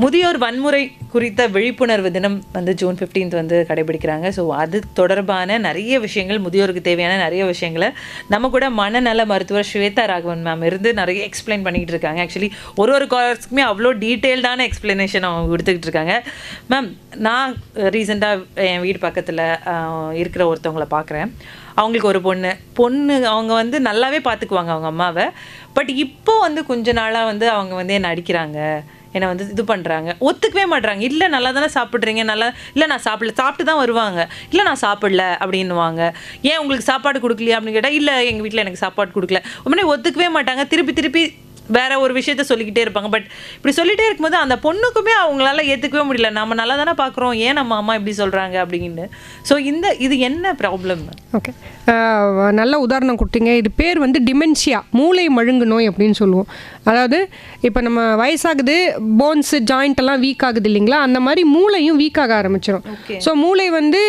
முதியோர் வன்முறை குறித்த விழிப்புணர்வு தினம் வந்து ஜூன் 15 வந்து கடைபிடிக்கிறாங்க. ஸோ அது தொடர்பான நிறைய விஷயங்கள், முதியோருக்கு தேவையான நிறைய விஷயங்களை நம்ம கூட மனநல மருத்துவர் ஸ்வேதா ராகவன் மேம் இருந்து நிறைய எக்ஸ்பிளைன் பண்ணிக்கிட்டு இருக்காங்க. ஆக்சுவலி ஒரு கார்ஸ்க்குமே அவ்வளோ டீட்டெயில்டான எக்ஸ்பிளனேஷன் அவங்க கொடுத்துக்கிட்டு இருக்காங்க. மேம், நான் ரீசெண்டாக என் வீடு பக்கத்தில் இருக்கிற ஒருத்தவங்களை பார்க்குறேன். அவங்களுக்கு ஒரு பொண்ணு அவங்க வந்து நல்லாவே பார்த்துக்குவாங்க அவங்க அம்மாவை. பட் இப்போ வந்து கொஞ்ச நாளாக வந்து அவங்க வந்து என்னை அடிக்கிறாங்க, என்னை வந்து இது பண்ணுறாங்க, ஒத்துக்கவே மாட்டுறாங்க. இல்லை நல்லா தானே சாப்பிட்றீங்க, நல்லா இல்லை நான் சாப்பிட்டு தான் வருவாங்க, இல்லை நான் சாப்பிடல அப்படின்னுவாங்க. ஏன் உங்களுக்கு சாப்பாடு கொடுக்கலையா அப்படின்னு கேட்டால் இல்லை எங்கள் வீட்டில் எனக்கு சாப்பாடு கொடுக்கல. உடனே ஒத்துக்கவே மாட்டாங்க. திருப்பி வேற ஒரு விஷயத்த சொல்லிக்கிட்டே இருப்பாங்க. பட் இப்படி சொல்லிட்டே இருக்கும்போது அந்த பொண்ணுக்குமே அவங்களால ஏத்துக்கவே முடியல. நம்ம நல்லா தானே பார்க்குறோம், ஏன் நம்ம அம்மா இப்படி சொல்றாங்க அப்படின்னு. ஸோ இது என்ன ப்ராப்ளம்? ஓகே, நல்ல உதாரணம் கொடுத்தீங்க. இது பேர் வந்து டிமென்ஷியா, மூளை மழுங்கு நோய் அப்படின்னு சொல்லுவோம். அதாவது இப்போ நம்ம வயசாகுது, போன்ஸு ஜாயிண்ட் எல்லாம் வீக் ஆகுது இல்லைங்களா, அந்த மாதிரி மூளையும் வீக் ஆக ஆரம்பிச்சிடும். ஸோ மூளை வந்து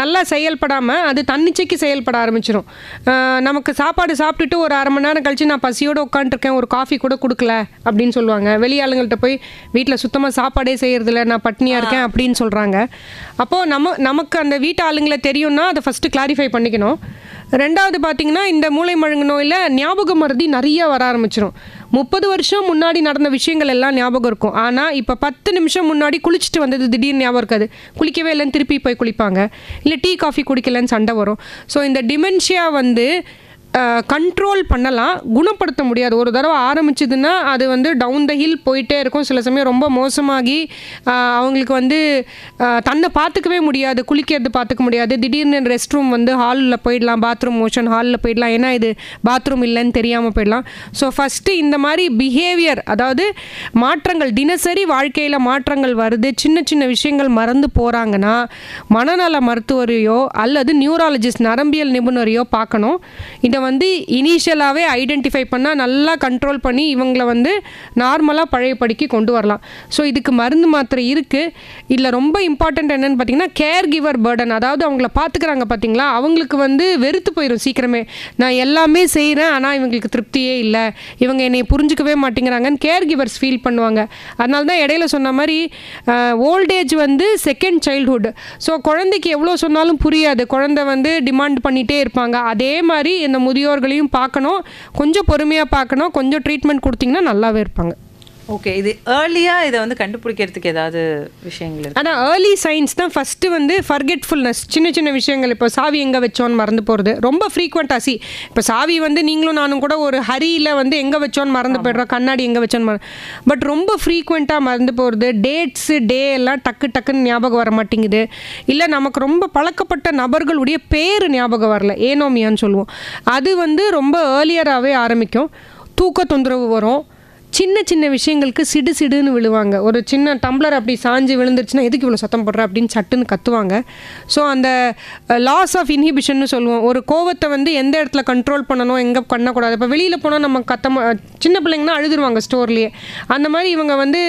நல்லா செயல்படாமல் அது தன்னிச்சைக்கு செயல்பட ஆரம்பிச்சிடும். நமக்கு சாப்பாடு சாப்பிட்டுட்டு ஒரு அரை மணி நேரம் கழிச்சு நான் பசியோடு உட்காந்துருக்கேன், ஒரு காஃபி கூட கொடுக்கல அப்படின்னு சொல்லுவாங்க. வெளியாளுங்கள்ட்ட போய் வீட்டில் சுத்தமாக சாப்பாடே செய்யறதில்ல, நான் பட்னியாக இருக்கேன் அப்படின்னு சொல்கிறாங்க. அப்போது நமக்கு அந்த வீட்டு ஆளுங்களை தெரியும்னா அதை ஃபஸ்ட்டு கிளாரிஃபை பண்ணிக்கணும். ரெண்டாவது பார்த்திங்கன்னா, இந்த மூளை மழுங்கு நோயில் ஞாபக மறதி நிறைய வர ஆரம்பிச்சிடும். 30 வருஷம் முன்னாடி நடந்த விஷயங்கள் எல்லாம் ஞாபகம் இருக்கும். ஆனால் இப்போ 10 நிமிஷம் முன்னாடி குளிச்சுட்டு வந்தது திடீர்னு ஞாபகம் இருக்காது. குளிக்கவே இல்லைன்னு திருப்பி போய் குளிப்பாங்க, இல்லை டீ காஃபி குடிக்கலன்னு சண்டை வரும். ஸோ இந்த டிமென்ஷியா வந்து கண்ட்ரோல் பண்ணலாம், குணப்படுத்த முடியாது. ஒரு தடவை ஆரம்பிச்சதுன்னா அது வந்து டவுன் த ஹில் போயிட்டே இருக்கும். சில சமயம் ரொம்ப மோசமாகி அவங்களுக்கு வந்து தன்னை பார்த்துக்கவே முடியாது, குளிக்கிறது பார்த்துக்க முடியாது. திடீர்னு ரெஸ்ட் ரூம் வந்து ஹாலில் போயிடலாம், பாத்ரூம் மோஷன் ஹாலில் போயிடலாம், ஏன்னா இது பாத்ரூம் இல்லைன்னு தெரியாமல் போயிடலாம். ஸோ ஃபஸ்ட்டு இந்த மாதிரி பிஹேவியர், அதாவது மாற்றங்கள், தினசரி வாழ்க்கையில் மாற்றங்கள் வருது, சின்ன சின்ன விஷயங்கள் மறந்து போகிறாங்கன்னா மனநல மருத்துவரையோ அல்லது நியூராலஜிஸ்ட், நரம்பியல் நிபுணரையோ பார்க்கணும். இதை வந்து இனிஷியலாகவே ஐடென்டிஃபை பண்ணால் நல்லா கண்ட்ரோல் பண்ணி இவங்களை வந்து நார்மலாக பழையபடிக்கு கொண்டு வரலாம். ஸோ இதுக்கு மருந்து மாத்திரை இருக்குது. இதில் ரொம்ப இம்பார்ட்டண்ட் என்னென்னு பார்த்தீங்கன்னா, கேர் கிவர் பர்டன். அதாவது அவங்கள பார்த்துக்கிறாங்க பார்த்தீங்களா, அவங்களுக்கு வந்து வெறுத்து போயிடும் சீக்கிரமே. நான் எல்லாமே செய்கிறேன், ஆனால் இவங்களுக்கு திருப்தியே இல்லை, இவங்க என்னை புரிஞ்சுக்கவே மாட்டேங்கிறாங்கன்னு கேர் கிவர்ஸ் ஃபீல் பண்ணுவாங்க. அதனால தான் இடையில சொன்ன மாதிரி ஓல்டேஜ் வந்து செகண்ட் சைல்ட்ஹுட். ஸோ குழந்தைக்கு எவ்வளோ சொன்னாலும் புரியாது, குழந்தை வந்து டிமாண்ட் பண்ணிகிட்டே இருப்பாங்க. அதே மாதிரி இந்த முதியோர்களையும் பார்க்கணும், கொஞ்சம் பொறுமையாக பார்க்கணும், கொஞ்சம் ட்ரீட்மெண்ட் கொடுத்தீங்கன்னா நல்லாவே இருப்பாங்க. ஓகே, இது ஏர்லியாக இதை வந்து கண்டுபிடிக்கிறதுக்கு ஏதாவது விஷயங்கள் இருக்குது? ஆனால் ஏர்லி சைன்ஸ் தான் ஃபஸ்ட்டு வந்து ஃபர்கெட்ஃபுல்னஸ். சின்ன சின்ன விஷயங்கள், இப்போ சாவி எங்கே வச்சோன்னு மறந்து போகிறது ரொம்ப ஃப்ரீக்வெண்ட்டாக. இப்போ சாவி வந்து நீங்களும் நானும் கூட ஒரு ஹரியில் வந்து எங்கே வச்சோன்னு மறந்து போய்ட்றோம், கண்ணாடி எங்கே வச்சோன்னு பட் ரொம்ப ஃப்ரீக்வெண்ட்டாக மறந்து போகிறது. டேட்ஸு டே எல்லாம் டக்குன்னு ஞாபகம் வர மாட்டேங்குது. இல்லை நமக்கு ரொம்ப பழக்கப்பட்ட நபர்களுடைய பேர் ஞாபகம் வரல, ஏனோமியான்னு சொல்லுவோம். அது வந்து ரொம்ப ஏர்லியராகவே ஆரம்பிக்கும். தூக்க தொந்தரவு வரும். சின்ன சின்ன விஷயங்களுக்கு சிடுன்னு விழுவாங்க. ஒரு சின்ன டம்ளர் அப்படி சாஞ்சு விழுந்துருச்சுன்னா எதுக்கு இவ்வளோ சத்தம் போடுற அப்படின்னு சட்டுன்னு கத்துவாங்க. ஸோ அந்த லாஸ் ஆஃப் இன்ஹிபிஷன்னு சொல்லுவோம். ஒரு கோவத்தை வந்து எந்த இடத்துல கண்ட்ரோல் பண்ணணும், எங்கே பண்ணக்கூடாது. இப்போ வெளியில் போனால் நம்ம சின்ன பிள்ளைங்கன்னா அழுதுருவாங்க ஸ்டோர்லேயே. அந்த மாதிரி இவங்க வந்து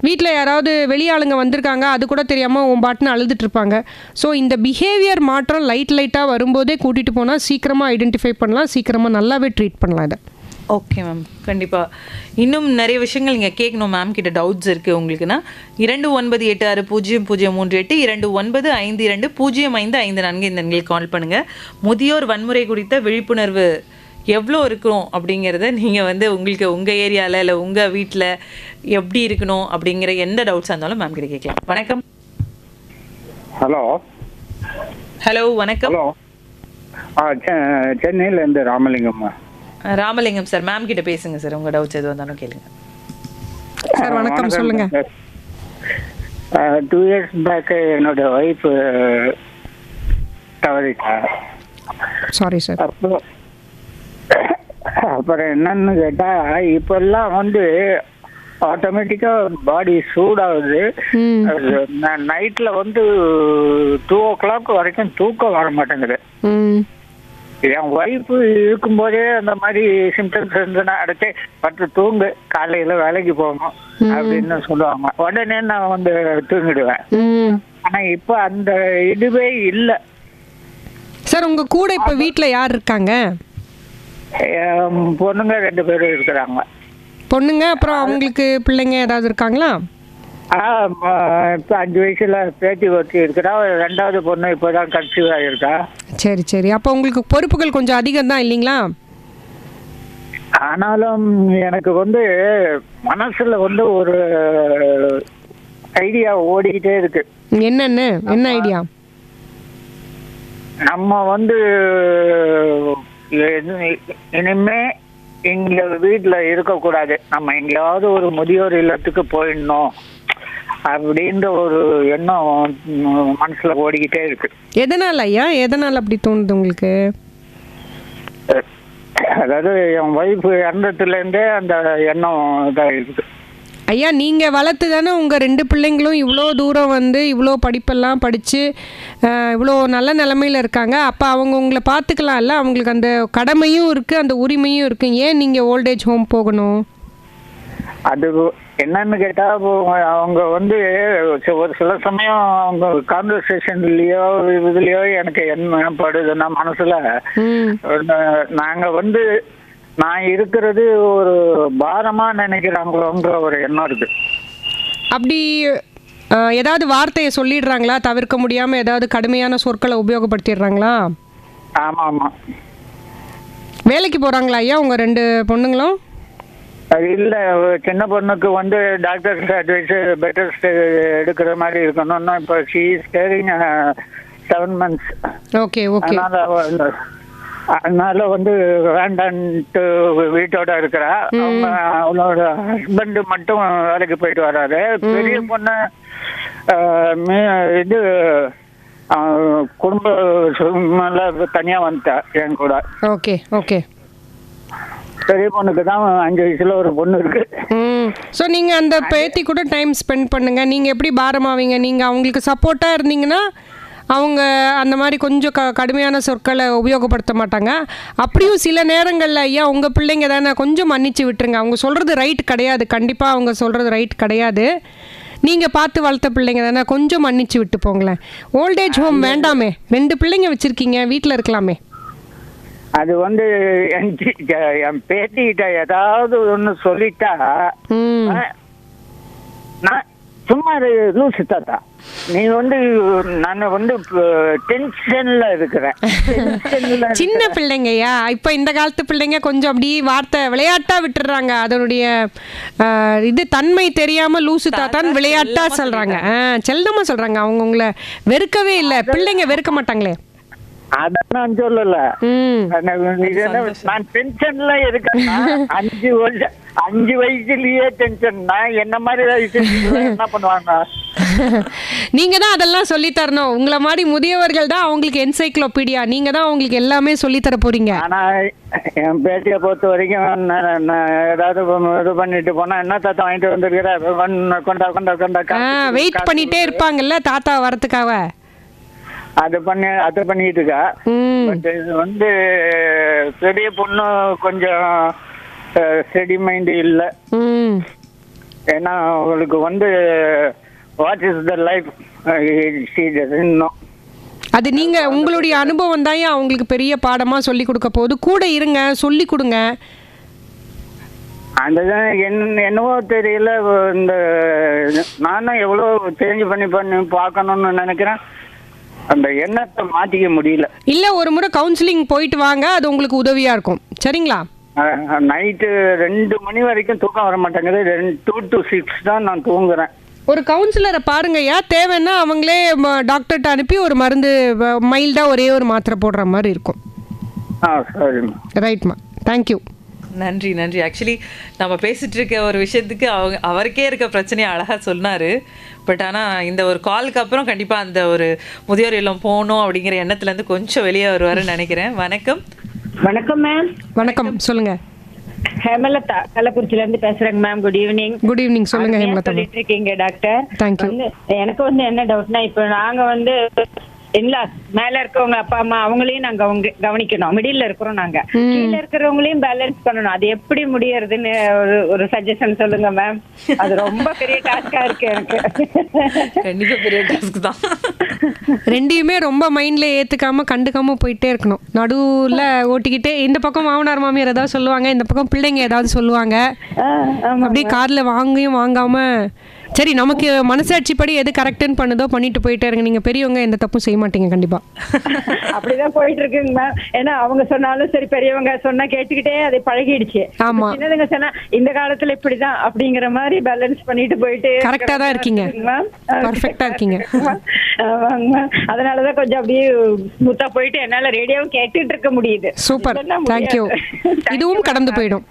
வீட்டில் யாராவது வெளியாளுங்க வந்திருக்காங்க அது கூட தெரியாமல் உன் பாட்டுன்னு அழுதுட்டுருப்பாங்க. ஸோ இந்த பிஹேவியர் மாற்றம் லைட்டாக வரும்போதே கூட்டிகிட்டு போனால் சீக்கிரமாக ஐடென்டிஃபை பண்ணலாம், சீக்கிரமாக நல்லாவே ட்ரீட் பண்ணலாம் இதை. ஓகே மேம், கண்டிப்பாக இன்னும் நிறைய விஷயங்கள் நீங்கள் கேட்கணும் மேம் கிட்ட, டவுட்ஸ் இருக்குது உங்களுக்குன்னா 29860038 2952 இந்த எண்களுக்கு கால் பண்ணுங்கள். முதியோர் வன்முறை குறித்த விழிப்புணர்வு எவ்வளோ இருக்கணும் அப்படிங்கிறத நீங்கள் வந்து உங்களுக்கு உங்கள் ஏரியாவில் இல்லை உங்கள் வீட்டில் எப்படி இருக்கணும் அப்படிங்கிற எந்த டவுட்ஸாக இருந்தாலும் மேம் கிட்ட கேட்கலாம். வணக்கம். ஹலோ வணக்கம். சென்னையிலேருந்து ராமலிங்கம்மா. ராமலிங்கம் சார், மேம் கிட்ட பேசுங்க சார், உங்க டவுட்ஸ் எது வந்தாலும் கேளுங்க சார். வணக்கம், சொல்லுங்க. 2 years பேக் என்னோட ஒய்ஃப் தவறிட்டா. Sorry sir. அப்புறம் என்னன்னு கேட்டா, இப்பெல்லாம் வந்து ஆட்டோமேட்டிக்கா பாடி சூடாகுது. நைட்ல வந்து 2 o'clock வரைக்கும் தூக்கம் வர மாட்டேங்குது. என் ஒய்ஃபு இருக்கும்போதே அந்த மாதிரி சிம்டம்ஸ் இருந்ததுன்னா அடுத்து பட்டு தூங்கு, காலையில வேலைக்கு போகணும் அப்படின்னு சொல்லுவாங்க. உடனே நான் வந்து தூங்கிடுவேன். ஆனா இப்ப அந்த இதுவே இல்லை சார். உங்க கூட இப்ப வீட்டுல யார் இருக்காங்க? பொண்ணுங்க 2 பேரும் இருக்கிறாங்க. பொண்ணுங்க, அப்புறம் அவங்களுக்கு பிள்ளைங்க ஏதாவது இருக்காங்களா? இப்போ 5 வயசுல பேத்தி ஒருத்தி இருக்கிறா. 2வது பொண்ணு இப்போதான் கன்சீவ் ஆகிருக்கா. சரி. அப்போ உங்களுக்கு பொறுப்புகள் கொஞ்சம் அதிகம் தான் இல்லைங்களா? ஆனாலும் எனக்கு வந்து மனசுல வந்து ஒரு ஐடியா ஓடிக்கிட்டே இருக்கு. என்ன ஐடியா? நம்ம வந்து இனிமே இங்க வீட்டுல இருக்கக்கூடாது, நம்ம எங்கேயாவது ஒரு முதியோர் இல்லத்துக்கு போயிடணும் அப்படின்ற ஒரு எண்ணம் மனசுல ஓடிக்கிட்டே இருக்கு. எதனால ஐயா, எதனால அப்படி தோணுது உங்களுக்கு? அதாவது என் ஒய்ஃப் இறந்ததுலேருந்தே அந்த எண்ணம் இதாக இருக்குது. ஐயா நீங்கள் வளர்த்து தானே உங்கள் 2 பிள்ளைங்களும் இவ்வளோ தூரம் வந்து இவ்வளோ படிப்பெல்லாம் படித்து இவ்வளோ நல்ல நிலமையில் இருக்காங்க. அப்போ அவங்க உங்களை பார்த்துக்கலாம்ல, அவங்களுக்கு அந்த கடமையும் இருக்குது, அந்த உரிமையும் இருக்குது. ஏன் நீங்கள் ஓல்டேஜ் ஹோம் போகணும்? அது என்னன்னு கேட்டா அவங்க வந்து ஒரு சில சமயம் அவங்க கான்வர்சேஷன்லயோ இதுலயோ எனக்கு என்ன படுதுன்னா மனசுல நாங்க வந்து நான் இருக்கிறது ஒரு பாரமா நினைக்கிறாங்களோங்கிற ஒரு எண்ணம் இருக்கு. அப்படி ஏதாவது வார்த்தையை சொல்லிடுறாங்களா? தவிர்க்க முடியாம ஏதாவது கடுமையான சொற்களை உபயோகப்படுத்திடுறாங்களா? ஆமா ஆமா. வேலைக்கு போறாங்களா ஐயா உங்க 2 பொண்ணுங்களும்? இல்ல, சின்ன பொண்ணுக்கு வந்து டாக்டர் அட்வைஸ் பெட்டர் எடுக்கிற மாதிரி இருக்கணும்னா இப்போ she is carrying 7 months. Okay okay. அதனால வந்து வேண்டான்ட்டு வீட்டோட இருக்கிறா. அவளோட ஹஸ்பண்ட் மட்டும் வேலைக்கு போயிட்டு வராரு. பெரிய பொண்ணு இது குடும்ப சூழ்நிலை தனியா வந்துட்டா என் கூட. Okay okay. பெரிய பொண்ணுக்கு தான் 5 வயசுல ஒரு பொண்ணு இருக்கு. ஸோ நீங்கள் அந்த பேத்தி கூட டைம் ஸ்பெண்ட் பண்ணுங்க. நீங்கள் எப்படி பாரமாவீங்க? நீங்கள் அவங்களுக்கு சப்போர்ட்டாக இருந்தீங்கன்னா அவங்க அந்த மாதிரி கொஞ்சம் கடுமையான சொற்களை உபயோகப்படுத்த மாட்டாங்க. அப்படியும் சில நேரங்களில் ஐயா உங்கள் பிள்ளைங்க தானே, கொஞ்சம் மன்னிச்சு விட்டுருங்க. அவங்க சொல்கிறது ரைட் கிடையாது, கண்டிப்பாக அவங்க சொல்கிறது ரைட் கிடையாது. நீங்கள் பார்த்து வளர்த்த பிள்ளைங்க தானே, கொஞ்சம் மன்னிச்சு விட்டு போங்களேன். ஓல்டேஜ் ஹோம் வேண்டாமே, 2 பிள்ளைங்க வச்சுருக்கீங்க, வீட்டில் இருக்கலாமே. அது வந்து என் பேத்திக்கிட்ட ஏதாவது ஒன்று சொல்லிட்டா நான் சும்மா லூசு தாத்தா, நீ வந்து நான் வந்து டென்ஷன்ல இருக்கிறேன். சின்ன பிள்ளைங்கய்யா, இப்போ இந்த காலத்து பிள்ளைங்க கொஞ்சம் அப்படி வார்த்தை விளையாட்டா விட்டுறாங்க. அதனுடைய இது தன்மை தெரியாம லூசு தாத்தான்னு விளையாட்டா சொல்றாங்க, செல்லமா சொல்றாங்க. அவங்க உங்களை வெறுக்கவே இல்லை, பிள்ளைங்க வெறுக்க மாட்டாங்களே. அதான் நான் சொல்லல, நான் டென்ஷன்ல இருக்கேன். 5 வயசுலயே டென்ஷன்னா என்ன மாதிரி வயசு என்ன பண்ணுவாங்க? நீங்க தான் அதெல்லாம் சொல்லி தரணும். உங்களை மாதிரி முதியவர்கள் தான் அவங்களுக்கு என்சைக்ளோபீடியா. நீங்க தான் அவங்களுக்கு எல்லாமே சொல்லி தர போறீங்க. ஆனா என் பேட்டியை பொறுத்த வரைக்கும் ஏதாவது இது பண்ணிட்டு போனா என்ன தாத்தா வாங்கிட்டு வந்திருக்கிற கொண்டா கொண்டா கொண்டா வெயிட் பண்ணிட்டே இருப்பாங்கல்ல தாத்தா வரத்துக்காக. அது பண்ணிட்டு இருக்கா. பட் இது வந்து பெரிய பொண்ணு கொஞ்சம் ஸ்டடி மைண்ட் இல்லை. ஏன்னா அவங்களுக்கு வந்து வாட் இஸ் த லைஃப் இன்னும் அது நீங்க உங்களுடைய அனுபவம் தான் அவங்களுக்கு பெரிய பாடமா சொல்லி கொடுக்க போகுது. கூட இருங்க, சொல்லி கொடுங்க. அதுதான் என்னவோ தெரியல, இந்த நானும் எவ்வளோ சேஞ்ச் பண்ணி பார்க்கணும்னு நினைக்கிறேன். அந்த எண்ணத்தை மாற்றிக்க முடியல. இல்லை, ஒரு முறை கவுன்சிலிங் போயிட்டு வாங்க, அது உங்களுக்கு உதவியாக இருக்கும். சரிங்களா? நைட்டு 2 மணி வரைக்கும் தூக்கம் வர மாட்டேங்குது. 2 to 6 தான் நான் தூங்குறேன். ஒரு கவுன்சிலரை பாருங்கய்யா, தேவைன்னா அவங்களே டாக்டர்கிட்ட அனுப்பி ஒரு மருந்து மைல்டாக ஒரே ஒரு மாத்திரை போடுற மாதிரி இருக்கும். சரிம்மா. ரைட்மா, தேங்க்யூ. நன்றி நன்றி. ஆக்சுவலி நம்ம பேசிட்டு இருக்க ஒரு விஷயத்துக்கு அவருக்கே இருக்க பிரச்சனையை அழகாக சொன்னார். பட் ஆனால் இந்த ஒரு காலுக்கு அப்புறம் கண்டிப்பாக அந்த ஒரு முதியோர் இல்லம் போகணும் அப்படிங்கிற எண்ணத்துலேருந்து கொஞ்சம் வெளியே வருவாருன்னு நினைக்கிறேன். வணக்கம். வணக்கம் மேம். வணக்கம், சொல்லுங்க. ஹேமலதா கள்ளக்குறிச்சில இருந்து பேசுறேங்க ma'am. Good evening. Good evening, சொல்லுங்க ஹேமலதா. சொல்லிட்டு இருக்கீங்க டாக்டர். தேங்க்யூ. எனக்கு வந்து என்ன டவுட்னா, இப்போ நாங்க வந்து மேல இருக்கவங்க அப்பா அம்மா அவங்களையும் நாங்க கவனிக்கணும். மிடில் இருக்கிறோம் நாங்க, கீழே இருக்கிறவங்களையும் பேலன்ஸ் பண்ணணும். அது எப்படி முடியறதுன்னு ஒரு சஜஷன் சொல்லுங்க மேம். அது ரொம்ப பெரிய டாஸ்கா இருக்கு எனக்கு. கண்டிப்பா பெரிய டாஸ்க் தான். ரெண்டையுமே ரொம்ப மைண்ட்ல ஏத்துக்காம கண்டுக்காம போயிட்டே இருக்கணும். நடுவுல ஓட்டிக்கிட்டே இந்த பக்கம் மாமனார் மாமியார் ஏதாவது சொல்லுவாங்க, இந்த பக்கம் பிள்ளைங்க ஏதாவது சொல்லுவாங்க. அப்படியே கார்ல வாங்கியும் வாங்காம சரி நமக்கு மனசாட்சிப்படி எது கரெக்ட்னு பண்ணுதோ பண்ணிட்டு போயிட்டே இருங்க. நீங்க பெரியவங்க எந்த தப்பும் செய்ய மாட்டீங்க கண்டிப்பா. அப்படிதான் போயிட்டு இருக்குங்க மேம். ஏன்னா அவங்க சொன்னாலும் சரி, பெரியவங்க சொன்னா கேட்டுக்கிட்டே அதை பழகிடுச்சு. ஆமா, சின்னதுங்க சொன்னா இந்த காலத்துல இப்படிதான் அப்படிங்கிற மாதிரி பேலன்ஸ் பண்ணிட்டு போயிட்டு கரெக்டா தான் இருக்கீங்க மேம். பர்ஃபெக்ட்டா இருக்கீங்க. அதனாலதான் கொஞ்சம் அப்படியே ஸ்மூத்தா போயிட்டு என்னால ரேடியோவும் கேட்டுட்டு இருக்க முடியுது. Super, thank you. இதுவும் கடந்து போயிடும்.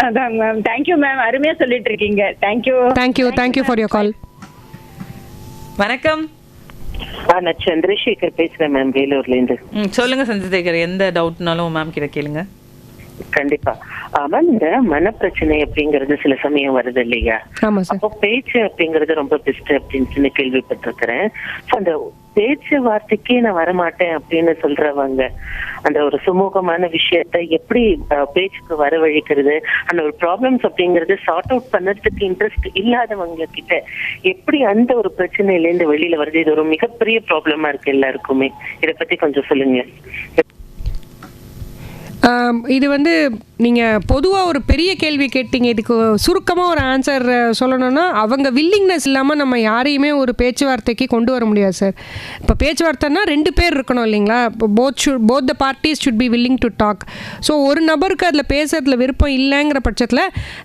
அதான் மேம். தேங்க்யூ மேம், அருமையா சொல்லிட்டு இருக்கீங்க. Thank you thank you thank you for your கால். வணக்கம். நான் சந்திரசேகர் பேசுறேன் மேம், வேலூர்ல இருந்து. சொல்லுங்க சந்திரசேகர், எந்த டவுட்னாலும் மேம் கிட்ட கேளுங்க. கண்டிப்பா. மேம், இந்த மனப்பிரச்சனை அப்படிங்கறது சில சமயம் வருது இல்லையா? ஆமா சார். அப்போ பேச்சு அப்படிங்கறது ரொம்ப பெஸ்ட் அப்படின்னு சொல்லி கேள்விப்பட்டிருக்கிறேன். அந்த பேச்சு வார்த்தைக்கே நான் வரமாட்டேன் அப்படின்னு சொல்றவங்க அந்த ஒரு சுமூகமான விஷயத்த எப்படி பேச்சுக்கு வரவழைக்கிறது, அந்த ஒரு ப்ராப்ளம்ஸ் அப்படிங்கறது சார்ட் அவுட் பண்ணறதுக்கு இன்ட்ரெஸ்ட் இல்லாதவங்க கிட்ட எப்படி அந்த ஒரு பிரச்சனையில இருந்து வெளியில வருது? இது ஒரு மிகப்பெரிய ப்ராப்ளமா இருக்கு எல்லாருக்குமே. இத பத்தி கொஞ்சம் சொல்லுங்க. இது வந்து நீங்கள் பொதுவாக ஒரு பெரிய கேள்வி கேட்டீங்க. இதுக்கு சுருக்கமாக ஒரு ஆன்சர் சொல்லணும்னா, அவங்க வில்லிங்னஸ் இல்லாமல் நம்ம யாரையுமே ஒரு பேச்சுவார்த்தைக்கு கொண்டு வர முடியாது சார். இப்போ பேச்சுவார்த்தைன்னா 2 பேர் இருக்கணும் இல்லைங்களா? இப்போ both the parties should be willing to talk. So ஒரு நபருக்கு அதில் பேசுறதுல விருப்பம் இல்லைங்கிற பட்சத்தில்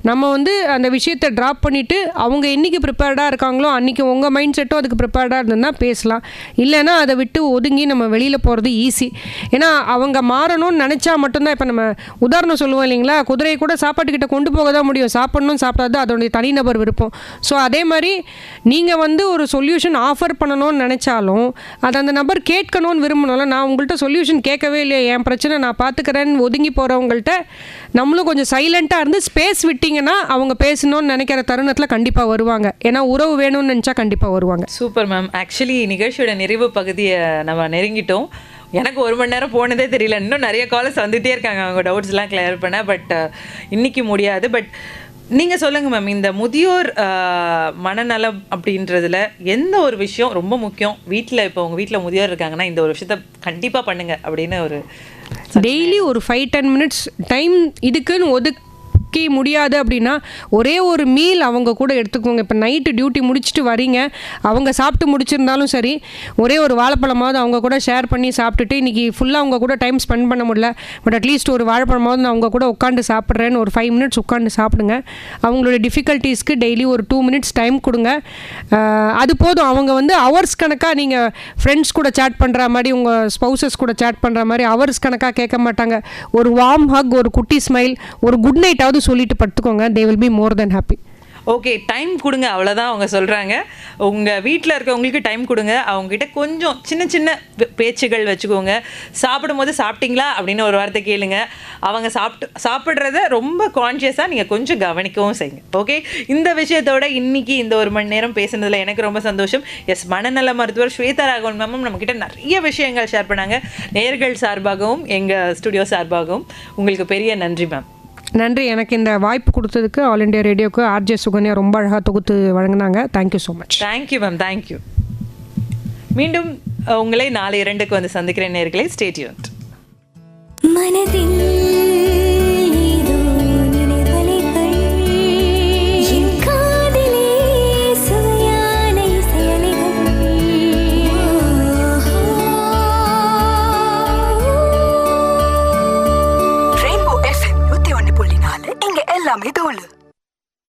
நம்ம வந்து அந்த விஷயத்தை ட்ராப் பண்ணிவிட்டு அவங்க என்றைக்கு ப்ரிப்பேர்டாக இருக்காங்களோ அன்றைக்கி உங்கள் மைண்ட் செட்டும் அதுக்கு ப்ரிப்பேர்டாக இருந்ததுன்னா பேசலாம். இல்லைன்னா அதை விட்டு ஒதுங்கி நம்ம வெளியில் போகிறது ஈஸி. ஏன்னா அவங்க மாறணும்னு நினச்சா மட்டும்தான். இப்போ நம்ம உதாரணம் சொல்லுவோம் இல்லைங்களா, குதிரையை கூட சாப்பாட்டுக்கிட்ட கொண்டு போக தான் முடியும், சாப்பிடணும் சாப்பிடாது அதோடைய தனிநபர் விருப்பம். ஸோ அதே மாதிரி நீங்கள் வந்து ஒரு சொல்யூஷன் ஆஃபர் பண்ணணும்னு நினச்சாலும் அதை அந்த நபர் கேட்கணும்னு விரும்பணும்ல. நான் உங்கள்கிட்ட சொல்யூஷன் கேட்கவே இல்லையா, என் பிரச்சனை நான் பார்த்துக்கிறேன்னு ஒதுங்கி போகிறவங்கள்ட்ட நம்மளும் கொஞ்சம் சைலண்ட்டாக இருந்து ஸ்பேஸ் விட்டிங்கன்னா அவங்க பேசணும்னு நினைக்கிற தருணத்தில் கண்டிப்பாக வருவாங்க. ஏன்னா உறவு வேணும்னு நினச்சா கண்டிப்பாக வருவாங்க. Super ma'am. ஆக்சுவலி நிகழ்ச்சியோட நிறைவு பகுதியை நம்ம நெருங்கிட்டோம். எனக்கு 1 மணி நேரம் போனதே தெரியல. இன்னும் நிறைய காலர்ஸ் வந்துகிட்டே இருக்காங்க அவங்க டவுட்ஸ்லாம் கிளியர் பண்ண. பட் இன்னைக்கு முடியாது. பட் நீங்கள் சொல்லுங்கள் மேம், இந்த முதியோர் மனநலம் அப்படின்றதுல எந்த ஒரு விஷயம் ரொம்ப முக்கியம்? வீட்டில் இப்போ உங்கள் வீட்டில் முதியோர் இருக்காங்கன்னா இந்த ஒரு விஷயத்த கண்டிப்பாக பண்ணுங்க அப்படின்னு ஒரு டெய்லி ஒரு 5-10 மினிட்ஸ் டைம் இதுக்குன்னு ஒதுக்கி முடியாது அப்படின்னா ஒரே ஒரு மீல் அவங்க கூட எடுத்துக்கோங்க. இப்போ நைட்டு டியூட்டி முடிச்சுட்டு வரீங்க, அவங்க சாப்பிட்டு முடிச்சிருந்தாலும் சரி, ஒரே ஒரு வாழைப்பழமாவது அவங்க கூட ஷேர் பண்ணி சாப்பிட்டுட்டு இன்றைக்கி ஃபுல்லாக அவங்க கூட டைம் ஸ்பெண்ட் பண்ண முடியல, பட் அட்லீஸ்ட் ஒரு வாழைப்பழமாவது நான் அவங்க கூட உட்காந்து சாப்பிட்றேன்னு ஒரு 5 மினிட்ஸ் உட்காந்து சாப்பிடுங்க. அவங்களோட டிஃபிகல்ட்டிஸ்க்கு டெய்லி ஒரு 2 மினிட்ஸ் டைம் கொடுங்க. அது போதும். அவங்க வந்து ஹவர்ஸ் கணக்காக நீங்கள் ஃப்ரெண்ட்ஸ் கூட சேட் பண்ணுற மாதிரி, உங்கள் ஸ்பௌசஸ் கூட சேட் பண்ணுற மாதிரி ஹவர்ஸ் கணக்காக கேட்க மாட்டாங்க. ஒரு வார்ம் ஹக், ஒரு குட்டி ஸ்மைல், ஒரு குட் நைட்டாவது சொல்லிட்டு படுத்துக்கோங்க. they will be more than happy. Okay, time கொடுங்க, அவ்வளோதான் அவங்க சொல்கிறாங்க. உங்கள் வீட்டில் இருக்கவங்களுக்கு டைம் கொடுங்க. அவங்ககிட்ட கொஞ்சம் சின்ன சின்ன பேச்சுகள் வச்சுக்கோங்க. சாப்பிடும்போது சாப்பிட்டீங்களா அப்படின்னு ஒரு வார்த்தை கேளுங்க. அவங்க சாப்பிட்றத ரொம்ப கான்ஷியஸாக நீங்கள் கொஞ்சம் கவனிக்கவும் செய்யுங்க. ஓகே, இந்த விஷயத்தோட இன்னைக்கு இந்த 1 மணி நேரம் பேசுனதில் எனக்கு ரொம்ப சந்தோஷம். எஸ், மனநல மருத்துவர் ஸ்வேதா ராகவன் மேமும் நம்மக்கிட்ட நிறைய விஷயங்கள் ஷேர் பண்ணாங்க. நேயர்கள் சார்பாகவும் எங்கள் ஸ்டுடியோ சார்பாகவும் உங்களுக்கு பெரிய நன்றி மேம். நன்றி. எனக்கு இந்த வாய்ப்பு கொடுத்ததுக்கு ஆல் இண்டியா ரேடியோக்கு ஆர்ஜே சுகன்யா ரொம்ப அழகாக தொகுத்து வழங்கினாங்க. Thank you so much. Thank you ma'am, thank you. மீண்டும் உங்களை 4:02 வந்து சந்திக்கிறேன் நேயர்களே. Stay tuned.